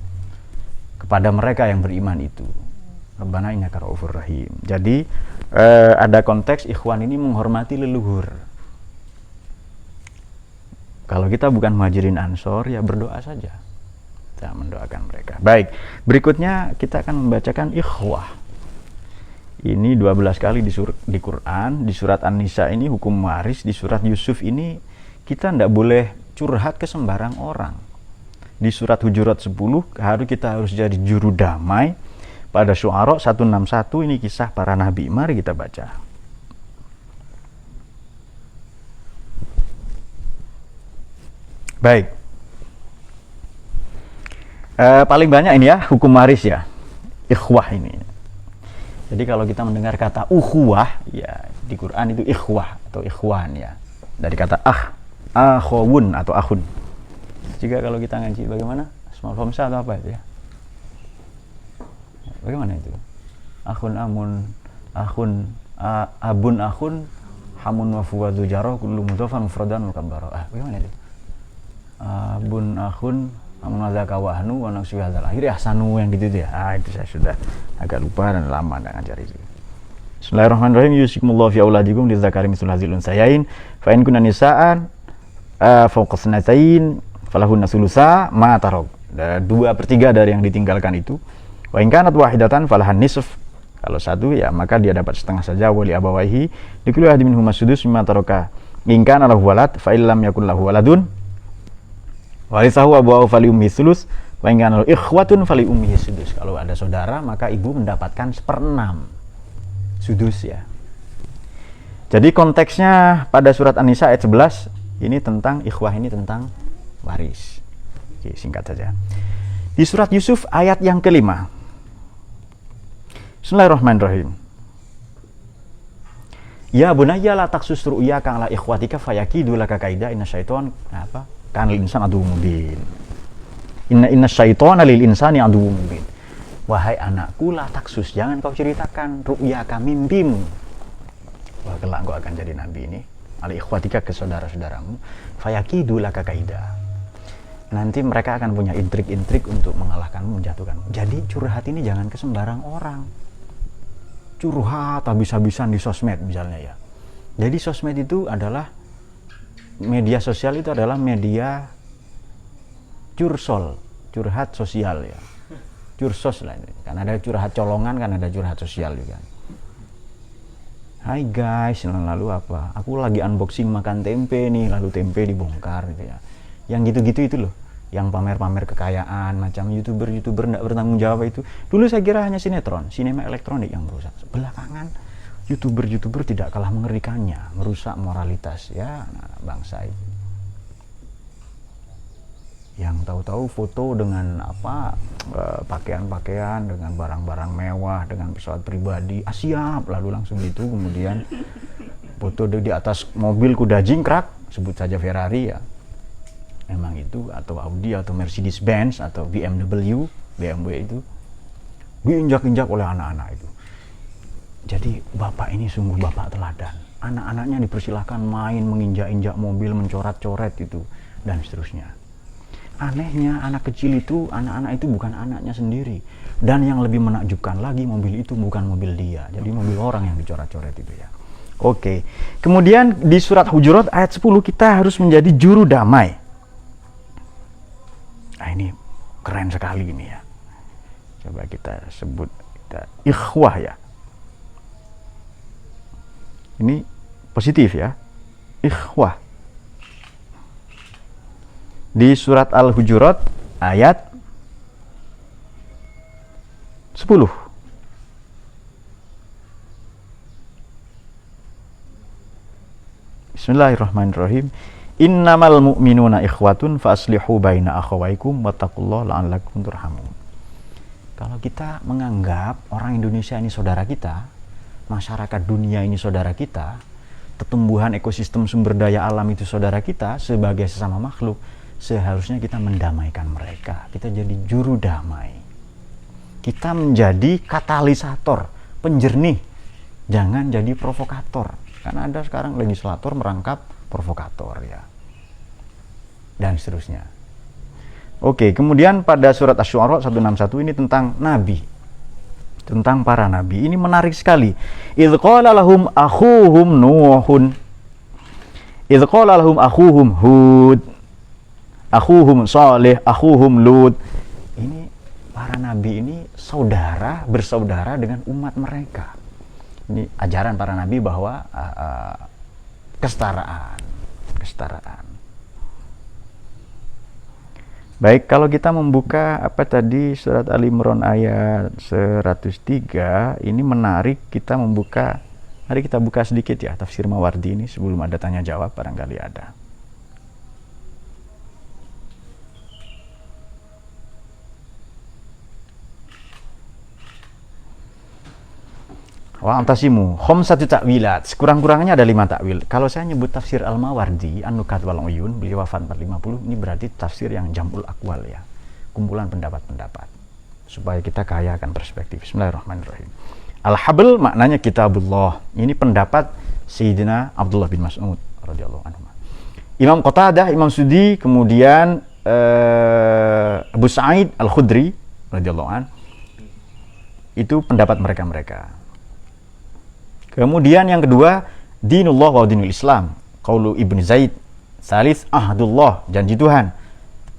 kepada mereka yang beriman itu. Rabbana innaka ra'ufur rahim. Jadi ada konteks ikhwan ini menghormati leluhur. Kalau kita bukan muhajirin ansor ya berdoa saja, kita mendoakan mereka. Baik, berikutnya kita akan membacakan ikhwah. Ini 12 kali di Quran, di surat An-Nisa ini hukum waris, di surat Yusuf ini kita tidak boleh curhat ke sembarang orang. Di surat Hujurat 10 kita harus jadi juru damai. Pada Syu'ara 161 ini kisah para nabi. Mari kita baca. Baik. Paling banyak ini ya hukum waris ya, ikhwah ini. Jadi kalau kita mendengar kata ukhuwah ya di Quran itu ikhwah atau ikhwan ya, dari kata akhawun atau akhun. Jika kalau kita ngaji bagaimana? Asmaul khamsah atau apa itu ya? Bagaimana itu? Akhun amun, abun akhun, hamun wa fuwadu jarah kullu mudhafan mufradan mukabbara. Bagaimana itu? bun akhun amadzaka wahnu wa nafsu hadzal akhir ahsanu, yang gitu ya. Itu saya sudah agak lupa dan lama enggak ngajar itu. Bismillahirrahmanirrahim. Yusikumullahu fi auladikum lidzakari mithlul hadzil unsayain fa in kunna nisaan fawqa sanatain falahunna thulutsa ma tarok. 2/3 dari yang ditinggalkan itu. Wa in kanat wahidatan falahan nisf. Kalau satu ya maka dia dapat setengah saja. Wali abawaihi likulli ahadin minhum as-sudus mimma taraka. In kana lahu walad fa illam yakul lahu waladun warisahu abawahu fali ummihi sulus wa in kana lahu ikhwatun fali ummihi sudus. Kalau ada saudara maka ibu mendapatkan 1/6 sudus ya. Jadi konteksnya pada surat An-Nisa ayat 11 ini tentang ikhwah, ini tentang waris. Oke, singkat saja. Di surat Yusuf ayat yang kelima. Bismillahirrahmanirrahim. Ya bunayya la taqsus ru'yaka ala ikhwatika fayakidu laka kaida inna syaiton apa? Kana lil insani aduwwum mubin. Inna syaitona lil insani aduwwum mubin. Wahai anakku, la taqsus, jangan kau ceritakan ru'yaka, mimpimu. Wah, kelak kau akan jadi nabi ini. Ala ikhwatika, ke saudara-saudaramu. Fayakidu laka kaida. Nanti mereka akan punya intrik-intrik untuk mengalahkanmu, menjatuhkanmu. Jadi curhat ini jangan ke sembarang orang. Curhat habis-habisan di sosmed misalnya ya. Jadi sosmed itu adalah media sosial, itu adalah media cursol, curhat sosial ya. Cursos lah ini. Kan ada curhat colongan, kan ada curhat sosial juga. Hai guys, lalu apa? Aku lagi unboxing makan tempe nih, lalu tempe dibongkar gitu ya. Yang gitu-gitu itu loh, yang pamer-pamer kekayaan, macam youtuber nggak bertanggung jawab itu. Dulu saya kira hanya sinetron, sinema elektronik yang merusak. Belakangan youtuber tidak kalah mengerikannya, merusak moralitas ya bangsa itu. Yang tahu-tahu foto dengan apa, pakaian-pakaian, dengan barang-barang mewah, dengan pesawat pribadi, siap, lalu langsung itu kemudian foto di atas mobil kuda jingkrak, sebut saja Ferrari ya. Memang itu, atau Audi atau Mercedes Benz atau BMW itu diinjak-injak oleh anak-anak itu. Jadi bapak ini sungguh bapak teladan. Anak-anaknya dipersilahkan main menginjak-injak mobil, mencoret-coret itu dan seterusnya. Anehnya anak kecil itu, anak-anak itu bukan anaknya sendiri. Dan yang lebih menakjubkan lagi, mobil itu bukan mobil dia. Jadi mobil orang yang dicoret-coret itu ya. Oke. Kemudian di surat Hujurat ayat 10 kita harus menjadi juru damai. Nah ini keren sekali ini ya. Coba kita sebut ikhwah ya. Ini positif ya. Ikhwah. Di surat Al-Hujurat ayat 10. Bismillahirrahmanirrahim. Innamal mu'minuna ikhwatun faslihu baina akhawaykum wattaqullaha la'allakum turhamun. Kalau kita menganggap orang Indonesia ini saudara kita, masyarakat dunia ini saudara kita, pertumbuhan ekosistem sumber daya alam itu saudara kita sebagai sesama makhluk, seharusnya kita mendamaikan mereka. Kita jadi juru damai. Kita menjadi katalisator, penjernih. Jangan jadi provokator. Karena ada sekarang legislator merangkap provokator ya. Dan seterusnya. Oke, kemudian pada surat Asy-Syu'ara 161 ini tentang nabi. Tentang para nabi. Ini menarik sekali. Idz qala lahum akhuhum Nuhun. Idz qala lahum akhuhum Hud. Akhuhum Saleh, akhuhum Lut. Ini para nabi ini bersaudara dengan umat mereka. Ini ajaran para nabi bahwa kesetaraan. Baik, kalau kita membuka apa tadi surat Ali Imran ayat 103, ini menarik kita membuka. Mari kita buka sedikit ya tafsir Mawardi ini sebelum ada tanya jawab, barangkali ada. Wa antasimu khamsatu ta'wilat, sekurang-kurangnya ada 5 takwil. Kalau saya nyebut tafsir Al-Mawardi An-Nukat wal Uyun, beliau wafat 450, ini berarti tafsir yang jam'ul aqwal ya, kumpulan pendapat-pendapat, supaya kita kaya akan perspektif. Bismillahirrahmanirrahim. Al-Habl maknanya kitabullah. Ini pendapat Sayyidina Abdullah bin Mas'ud radhiyallahu anhu. Imam Qatadah, Imam Sudi, kemudian Abu Sa'id Al-Khudri radhiyallahu an, itu pendapat mereka. Kemudian yang kedua, dinullah wa dinul Islam, qaulu Ibnu Zaid. Salis, ahdullah, janji Tuhan,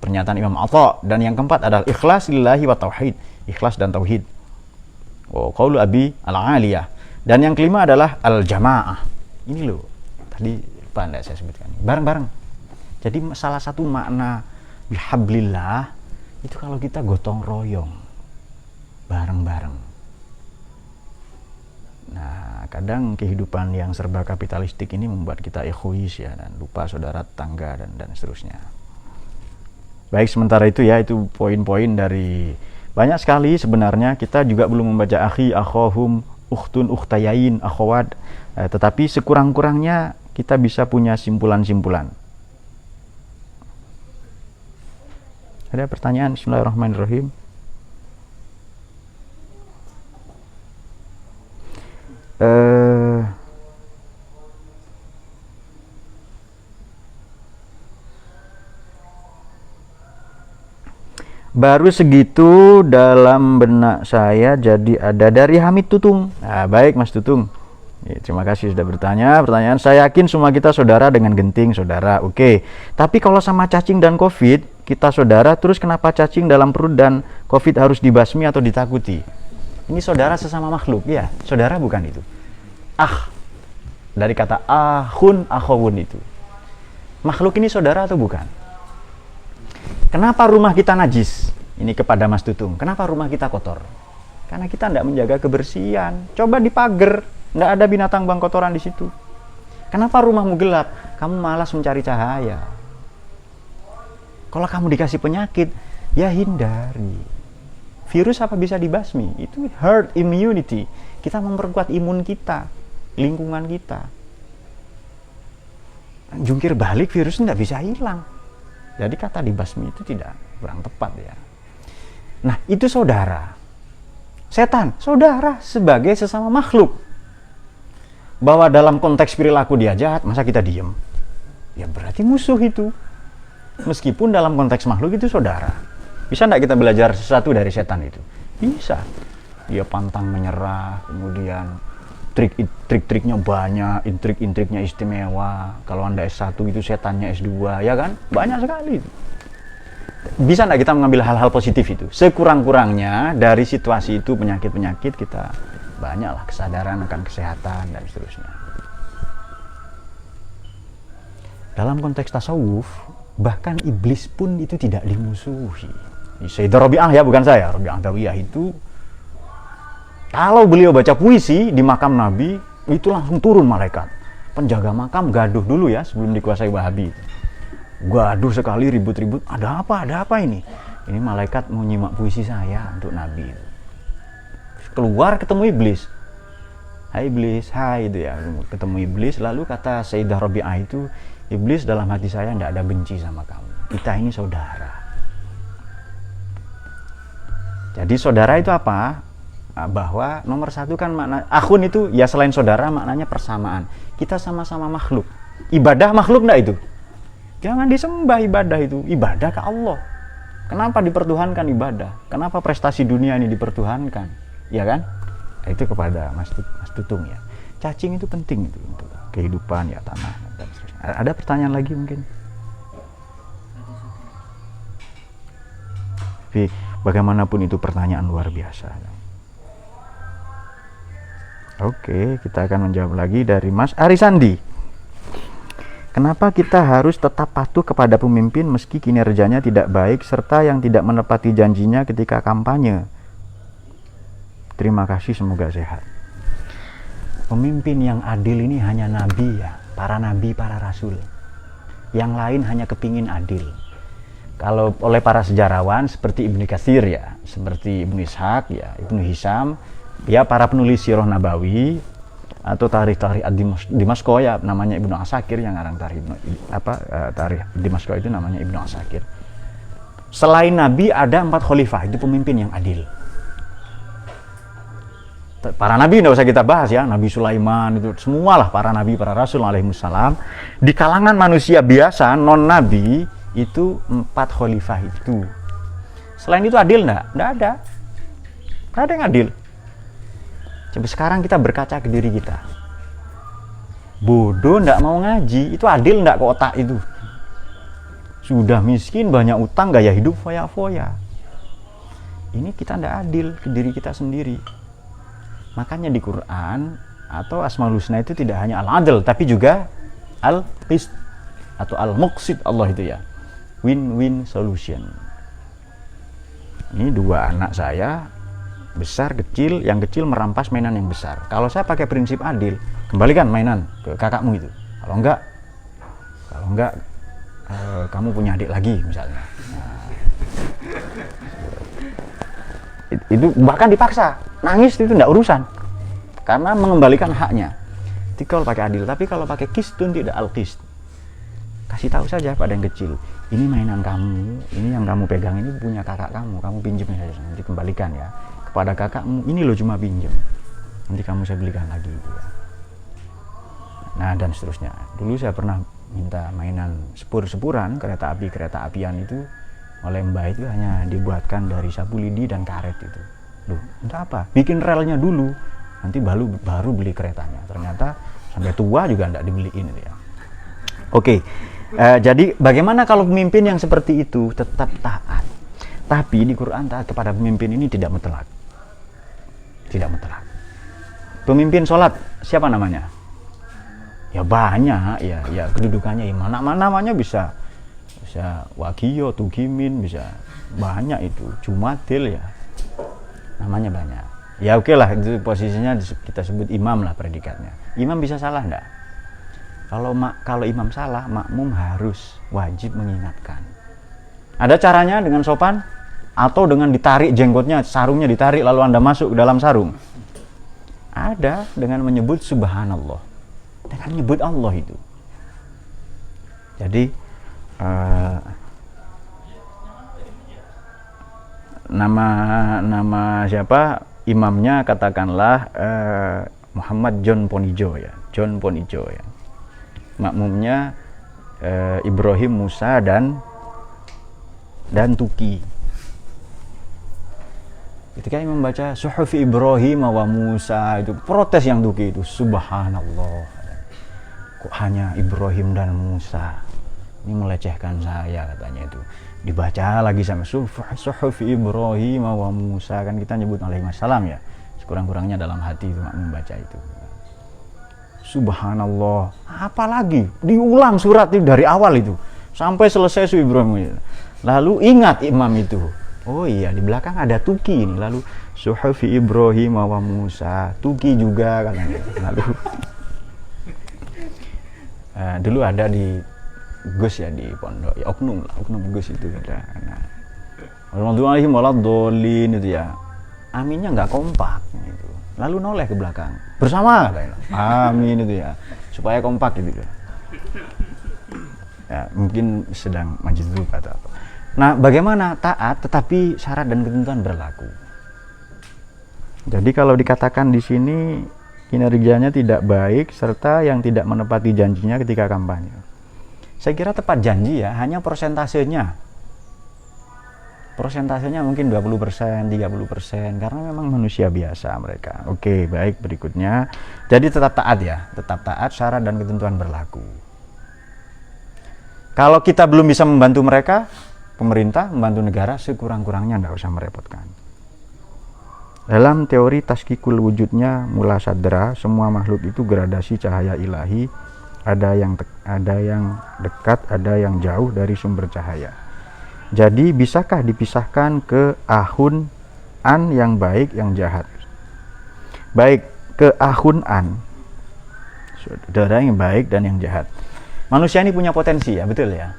pernyataan Imam Atha. Dan yang keempat adalah ikhlas lillahi wa tauhid, ikhlas dan tauhid, qaulu Abi Al-Aliyah. Dan yang kelima adalah al-jamaah. Ini loh, tadi lupa enggak saya sebutkan, bareng-bareng. Jadi salah satu makna bihablillah itu kalau kita gotong royong, bareng-bareng. Nah, kadang kehidupan yang serba kapitalistik ini membuat kita egois ya, dan lupa saudara tetangga dan seterusnya. Baik, sementara itu ya, itu poin-poin dari banyak sekali sebenarnya. Kita juga belum membaca akhi, akhahum, ukhtun, ukhtayain, akhawat, tetapi sekurang-kurangnya kita bisa punya simpulan-simpulan. Ada pertanyaan? Bismillahirrahmanirrahim. Baru segitu dalam benak saya, jadi ada dari Hamid Tutung. Nah, baik Mas Tutung. Terima kasih sudah bertanya. Pertanyaan, saya yakin semua kita saudara dengan genting, saudara. Oke. Tapi kalau sama cacing dan COVID, kita saudara, terus kenapa cacing dalam perut dan COVID harus dibasmi atau ditakuti? Ini saudara sesama makhluk, ya. Saudara bukan itu. Dari kata ahun, akhawun itu. Makhluk ini saudara atau bukan? Kenapa rumah kita najis? Ini kepada Mas Tutung. Kenapa rumah kita kotor? Karena kita tidak menjaga kebersihan. Coba di pagar, tidak ada binatang buang kotoran di situ. Kenapa rumahmu gelap? Kamu malas mencari cahaya. Kalau kamu dikasih penyakit, ya hindari. Virus apa bisa dibasmi? Itu herd immunity. Kita memperkuat imun kita, lingkungan kita. Jungkir balik, virus tidak bisa hilang. Jadi kata dibasmi itu tidak kurang tepat ya. Nah, itu saudara. Setan, saudara sebagai sesama makhluk. Bahwa dalam konteks perilaku dia jahat, masa kita diem? Ya berarti musuh itu. Meskipun dalam konteks makhluk itu saudara. Bisa enggak kita belajar sesuatu dari setan itu? Bisa. Dia pantang menyerah, kemudian trik-triknya banyak, intrik-intriknya istimewa. Kalau Anda S1 itu setannya S2, ya kan? Banyak sekali. Bisa enggak kita mengambil hal-hal positif itu? Sekurang-kurangnya dari situasi itu, penyakit-penyakit, kita banyaklah kesadaran akan kesehatan dan seterusnya. Dalam konteks tasawuf, bahkan iblis pun itu tidak dimusuhi. Sayyidah Rabi'ah ya, bukan saya. Rabi'ah Dawiyah itu, kalau beliau baca puisi di makam Nabi, itu langsung turun malaikat. Penjaga makam gaduh dulu ya, sebelum dikuasai Wahabi. Gaduh sekali, ribut-ribut. Ada apa ini? Ini malaikat mau nyimak puisi saya untuk Nabi. Keluar ketemu iblis. Hai iblis, hai itu ya. Ketemu iblis, lalu kata Sayyidah Rabi'ah itu, iblis dalam hati saya tidak ada benci sama kamu. Kita ini saudara. Jadi saudara itu apa? Bahwa nomor satu kan makna akhun itu ya selain saudara maknanya persamaan. Kita sama-sama makhluk. Ibadah makhluk enggak itu? Jangan disembah ibadah itu. Ibadah ke Allah. Kenapa dipertuhankan ibadah? Kenapa prestasi dunia ini dipertuhankan? Ya kan? Itu kepada Mas Tutung ya. Cacing itu penting itu untuk kehidupan ya, tanah dan seterusnya. Ada pertanyaan lagi mungkin? Tapi bagaimanapun itu pertanyaan luar biasa. Oke, kita akan menjawab lagi dari Mas Arisandi. Kenapa kita harus tetap patuh kepada pemimpin meski kinerjanya tidak baik serta yang tidak menepati janjinya ketika kampanye? Terima kasih, semoga sehat. Pemimpin yang adil ini hanya nabi ya, para nabi, para rasul. Yang lain hanya kepingin adil. Kalau oleh para sejarawan seperti Ibnu Katsir ya, seperti Ibnu Ishaq ya, Ibnu Hisham, ya para penulis Sirah Nabawi atau tarikh Dimasko ya, namanya Ibnu Asakir yang ngarang tarikh Dimasko itu namanya Ibnu Asakir. Selain Nabi ada 4 khalifah, itu pemimpin yang adil. Para nabi tidak usah kita bahas ya, Nabi Sulaiman itu semualah para nabi, para rasul alaihissalam. Di kalangan manusia biasa non nabi itu 4 khalifah itu. Selain itu adil enggak? Enggak ada. Enggak ada yang adil. Coba sekarang kita berkaca ke diri kita. Bodoh enggak mau ngaji, itu adil enggak ke otak itu? Sudah miskin, banyak utang, gaya hidup foya-foya. Ini kita enggak adil ke diri kita sendiri. Makanya di Quran atau Asmaul Husna itu tidak hanya al-adl tapi juga al-qist atau al-muqsid Allah itu ya. Win-win solution. Ini 2 anak saya, besar kecil, yang kecil merampas mainan yang besar. Kalau saya pakai prinsip adil, kembalikan mainan ke kakakmu itu. Kalau enggak kamu punya adik lagi misalnya. Nah, itu bahkan dipaksa, nangis itu tidak urusan karena mengembalikan haknya. Jadi kalau pakai adil, tapi kalau pakai qistun tidak al-qist. Kasih tahu saja pada yang kecil, ini mainan kamu, ini yang kamu pegang ini punya kakak kamu pinjam saja, nanti kembalikan ya kepada kakakmu, ini lo cuma pinjam, nanti kamu saya belikan lagi ya. Nah dan seterusnya. Dulu saya pernah minta mainan sepur-sepuran kereta apian itu oleh Mbak itu hanya dibuatkan dari sapu lidi dan karet itu. Loh, entah apa, bikin relnya dulu, nanti baru beli keretanya. Ternyata sampai tua juga enggak dibeliin itu ya. Oke, jadi bagaimana kalau pemimpin yang seperti itu tetap taat? Tapi di Quran taat kepada pemimpin ini tidak mutlak. Tidak mutlak. Pemimpin sholat siapa namanya? Ya banyak, ya kedudukannya imam. Namanya bisa Wakiyo, Tugimin, bisa banyak itu. Jumatil ya, namanya banyak. Ya oke lah, itu posisinya kita sebut imam lah predikatnya. Imam bisa salah enggak? Kalau imam salah, makmum harus wajib mengingatkan. Ada caranya dengan sopan atau dengan ditarik jenggotnya, sarungnya ditarik lalu Anda masuk ke dalam sarung? Ada dengan menyebut subhanallah, dengan menyebut Allah itu. Jadi nama siapa imamnya katakanlah Muhammad John Ponijo ya, makmumnya Ibrahim, Musa dan Tuki. Ketika imam membaca Suhufi Ibrahim wa Musa, itu protes yang Tuki itu, subhanallah, kok hanya Ibrahim dan Musa, ini melecehkan saya katanya itu. Dibaca lagi sama Suhufi Ibrahim wa Musa, kan kita nyebut alaihissalam ya, sekurang-kurangnya dalam hati itu membaca itu. Subhanallah, apalagi diulang surat itu dari awal itu sampai selesai Suhufi Ibrahim. Lalu ingat imam itu, oh iya di belakang ada Tuki ini, lalu Suhufi Ibrahim wa Musa, Tuki juga katanya. Lalu dulu ada di Gus ya, di pondok ya, oknum Gus itu ada. Nah, Waladhdallin itu ya, aminnya nggak kompak gitu. Lalu noleh ke belakang bersama katanya, amin itu ya, supaya kompak gitu ya, mungkin sedang majdzub atau apa. Nah, bagaimana taat tetapi syarat dan ketentuan berlaku. Jadi kalau dikatakan di sini kinerjanya tidak baik serta yang tidak menepati janjinya ketika kampanye, saya kira tepat janji ya, hanya persentasenya mungkin 20%, 30%, karena memang manusia biasa mereka. Oke, baik, berikutnya. Jadi tetap taat ya, tetap taat, syarat dan ketentuan berlaku. Kalau kita belum bisa membantu mereka, pemerintah membantu negara, sekurang-kurangnya tidak usah merepotkan. Dalam teori taskikul wujudnya mula sadra, semua makhluk itu gradasi cahaya ilahi, ada yang dekat, ada yang jauh dari sumber cahaya. Jadi bisakah dipisahkan ke ahun an yang baik yang jahat? Baik, ke ahun an, saudara yang baik dan yang jahat. Manusia ini punya potensi ya, betul ya.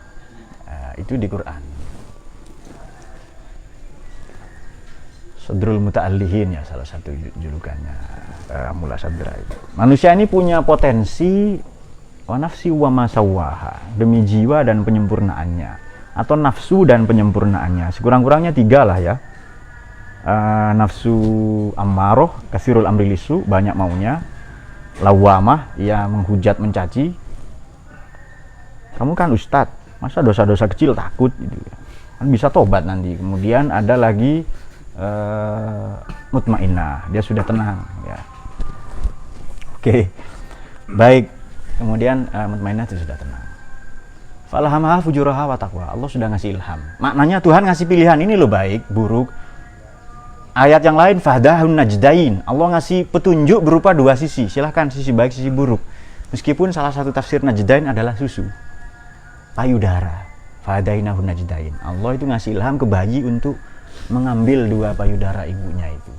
Itu di Quran. Sadrul Muta'allihin ya, salah satu julukannya mula sadra itu. Manusia ini punya potensi wa nafsi wa ma sawwaha, demi jiwa dan penyempurnaannya, atau nafsu dan penyempurnaannya, sekurang-kurangnya 3 lah ya. nafsu ammaroh, katsirul amri lisu, banyak maunya, lawamah, ia menghujat mencaci. Kamu kan ustadz, masa dosa-dosa kecil takut gitu, kan bisa tobat nanti. Kemudian ada lagi mutmainnah, dia sudah tenang ya. Oke, baik. Kemudian mutmainnah itu sudah tenang. Falahamaha fujuraha wa taqwa, Allah sudah ngasih ilham. Maknanya Tuhan ngasih pilihan, ini loh baik, buruk. Ayat yang lain fahdahun najdain, Allah ngasih petunjuk berupa dua sisi, silahkan sisi baik sisi buruk. Meskipun salah satu tafsir najdain adalah susu, payudara. Fahdainahun najdain, Allah itu ngasih ilham ke bayi untuk mengambil dua payudara ibunya itu.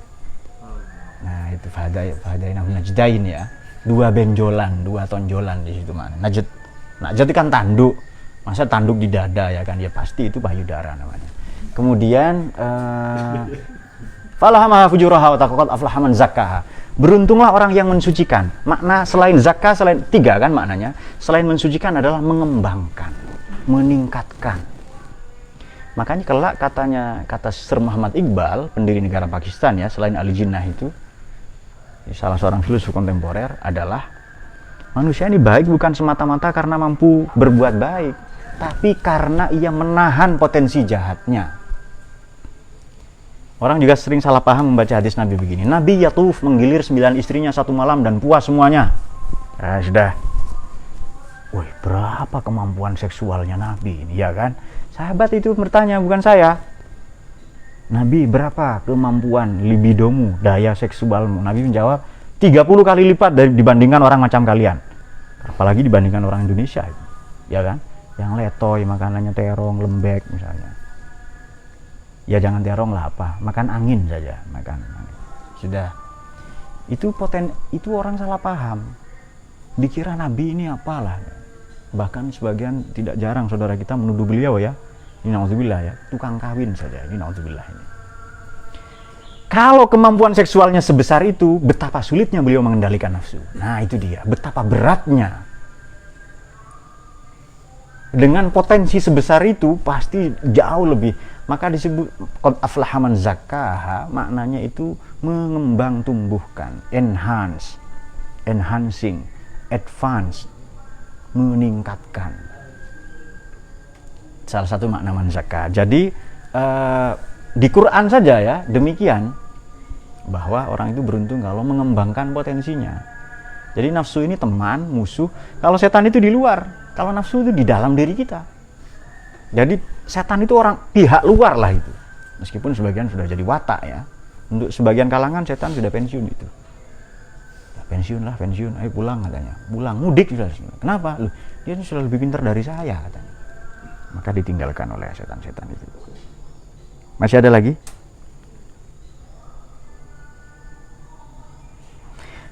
Nah itu fahdainahun najdain ya, dua benjolan, dua tonjolan di situ mana. Najd itu kan tanduk, masa tanduk di dada ya kan, ya pasti itu payudara namanya. Kemudian falahamaha fujuraha wa taqwa aflaha man zakkaha. Beruntunglah orang yang mensucikan. Makna selain zakah, selain tiga kan maknanya. Selain mensucikan adalah mengembangkan, meningkatkan. Makanya kelak kata Sir Muhammad Iqbal, pendiri negara Pakistan ya, selain Ali Jinnah itu, salah seorang filsuf kontemporer, adalah manusia ini baik bukan semata-mata karena mampu berbuat baik, tapi karena ia menahan potensi jahatnya. Orang juga sering salah paham membaca hadis Nabi begini. Nabi yatuf, menggilir 9 istrinya satu malam dan puas semuanya. Ya sudah. Wih, berapa kemampuan seksualnya Nabi ini, ya kan? Sahabat itu bertanya, bukan saya. Nabi, berapa kemampuan libidomu, daya seksualmu? Nabi menjawab, 30 kali lipat dibandingkan orang macam kalian. Apalagi dibandingkan orang Indonesia, ya kan? Yang letoy, makanannya terong, lembek misalnya. Ya jangan terong lah, apa, makan angin saja, makan angin. Sudah. Itu orang salah paham. Dikira Nabi ini apalah. Bahkan sebagian tidak jarang saudara kita menuduh beliau ya, ini naudzubillah ya, tukang kawin saja, ini naudzubillah ini. Kalau kemampuan seksualnya sebesar itu, betapa sulitnya beliau mengendalikan nafsu. Nah itu dia, betapa beratnya. Dengan potensi sebesar itu pasti jauh lebih. Maka disebut qad aflaha man zakkaha, maknanya itu mengembang tumbuhkan, enhancing, advance, meningkatkan. Salah satu makna man zakka. Jadi di Quran saja ya demikian, bahwa orang itu beruntung kalau mengembangkan potensinya. Jadi nafsu ini teman, musuh. Kalau setan itu di luar, kalau nafsu itu di dalam diri kita. Jadi setan itu orang pihak luar lah itu. Meskipun sebagian sudah jadi watak ya. Untuk sebagian kalangan setan sudah pensiun itu. Ya, pensiun, ayo pulang katanya. Pulang, mudik sudah. Kenapa? Loh, dia sudah lebih pintar dari saya katanya. Maka ditinggalkan oleh setan-setan itu. Masih ada lagi?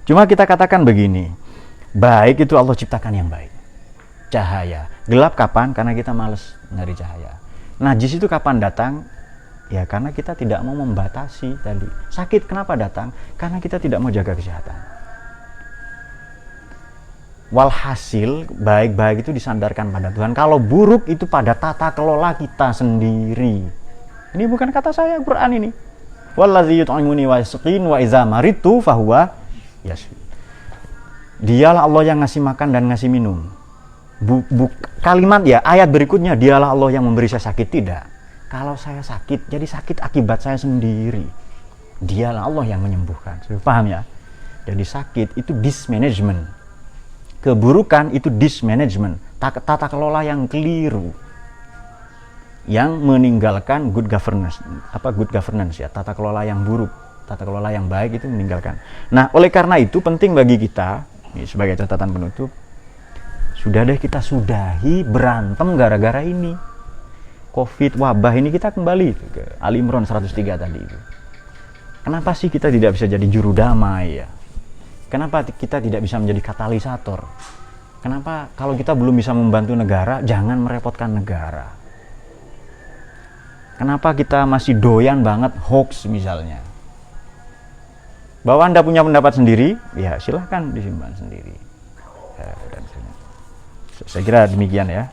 Cuma kita katakan begini. Baik itu Allah ciptakan yang baik. Cahaya. Gelap kapan? Karena kita malas nyari cahaya. Najis itu kapan datang? Ya karena kita tidak mau membatasi tadi. Sakit kenapa datang? Karena kita tidak mau jaga kesehatan. Walhasil baik-baik itu disandarkan pada Tuhan. Kalau buruk itu pada tata kelola kita sendiri. Ini bukan kata saya, Quran ini. Wallazi yut'imuni wa yasqin wa idza maridtu fahuwa yashfi. Dialah Allah yang ngasih makan dan ngasih minum. Kalimat ya, ayat berikutnya, dialah Allah yang memberi saya sakit, tidak. Kalau saya sakit, jadi sakit akibat saya sendiri. Dialah Allah yang menyembuhkan. Paham ya? Jadi sakit itu dismanagement. Keburukan itu dismanagement. Tata kelola yang keliru. Yang meninggalkan good governance. Good governance ya, tata kelola yang buruk. Tata kelola yang baik itu meninggalkan. Nah, oleh karena itu penting bagi kita, ini sebagai catatan penutup, sudah deh kita sudahi berantem gara-gara ini. Covid, wabah ini, kita kembali ke Ali Imran 103 tadi itu. Kenapa sih kita tidak bisa jadi juru damai ya? Kenapa kita tidak bisa menjadi katalisator? Kenapa kalau kita belum bisa membantu negara, jangan merepotkan negara? Kenapa kita masih doyan banget hoax misalnya? Bahwa Anda punya pendapat sendiri, ya silahkan disimpan sendiri. Saya kira demikian ya.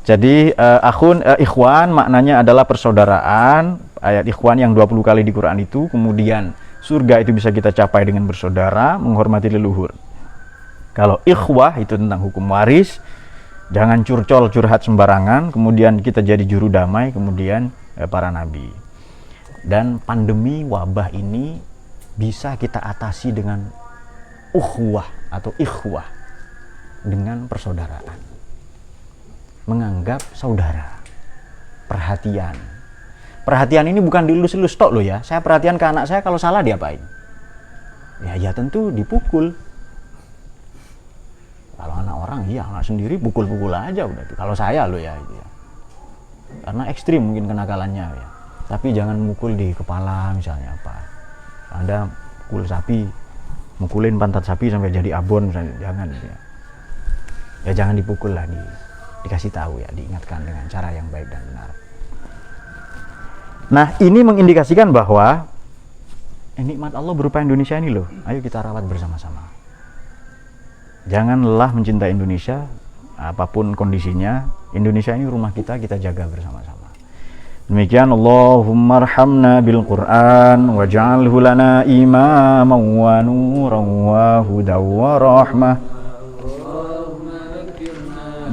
Jadi ikhwan maknanya adalah persaudaraan, ayat ikhwan yang 20 kali di Quran itu, kemudian surga itu bisa kita capai dengan bersaudara, menghormati leluhur. Kalau ikhwah itu tentang hukum waris, jangan curcol curhat sembarangan, kemudian kita jadi juru damai, kemudian para nabi. Dan pandemi wabah ini bisa kita atasi dengan ukhuwah atau ikhwah, dengan persaudaraan, menganggap saudara, perhatian ini bukan dilus-lus tok loh ya. Saya perhatian ke anak saya, kalau salah diapain? Ya tentu dipukul. Kalau anak orang, iya anak sendiri pukul-pukul aja udah. Kalau saya loh ya, gitu ya. Karena ekstrim mungkin kenakalannya ya. Tapi jangan mukul di kepala misalnya apa. Anda mukul sapi, mukulin pantat sapi sampai jadi abon misalnya, jangan gitu ya. Ya jangan dipukul lah, dikasih tahu ya, diingatkan dengan cara yang baik dan benar. Nah, ini mengindikasikan bahwa nikmat Allah berupa Indonesia ini loh. Ayo kita rawat bersama-sama. Jangan lelah mencintai Indonesia, apapun kondisinya. Indonesia ini rumah kita jaga bersama-sama. Demikian, Allahumma arhamna bil Qur'an waj'alhu lana imaman wa nuran wa hudan wa rahmah.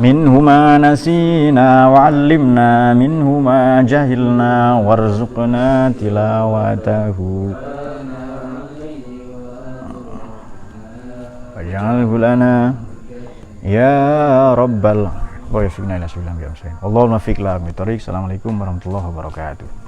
منه ما نسينا وعلمنا منه ما جهلنا وارزقنا تلاوته واجعله لنا يا رب العالمين. Allahumma fiq la bi tariq. Assalamualaikum warahmatullahi wabarakatuh.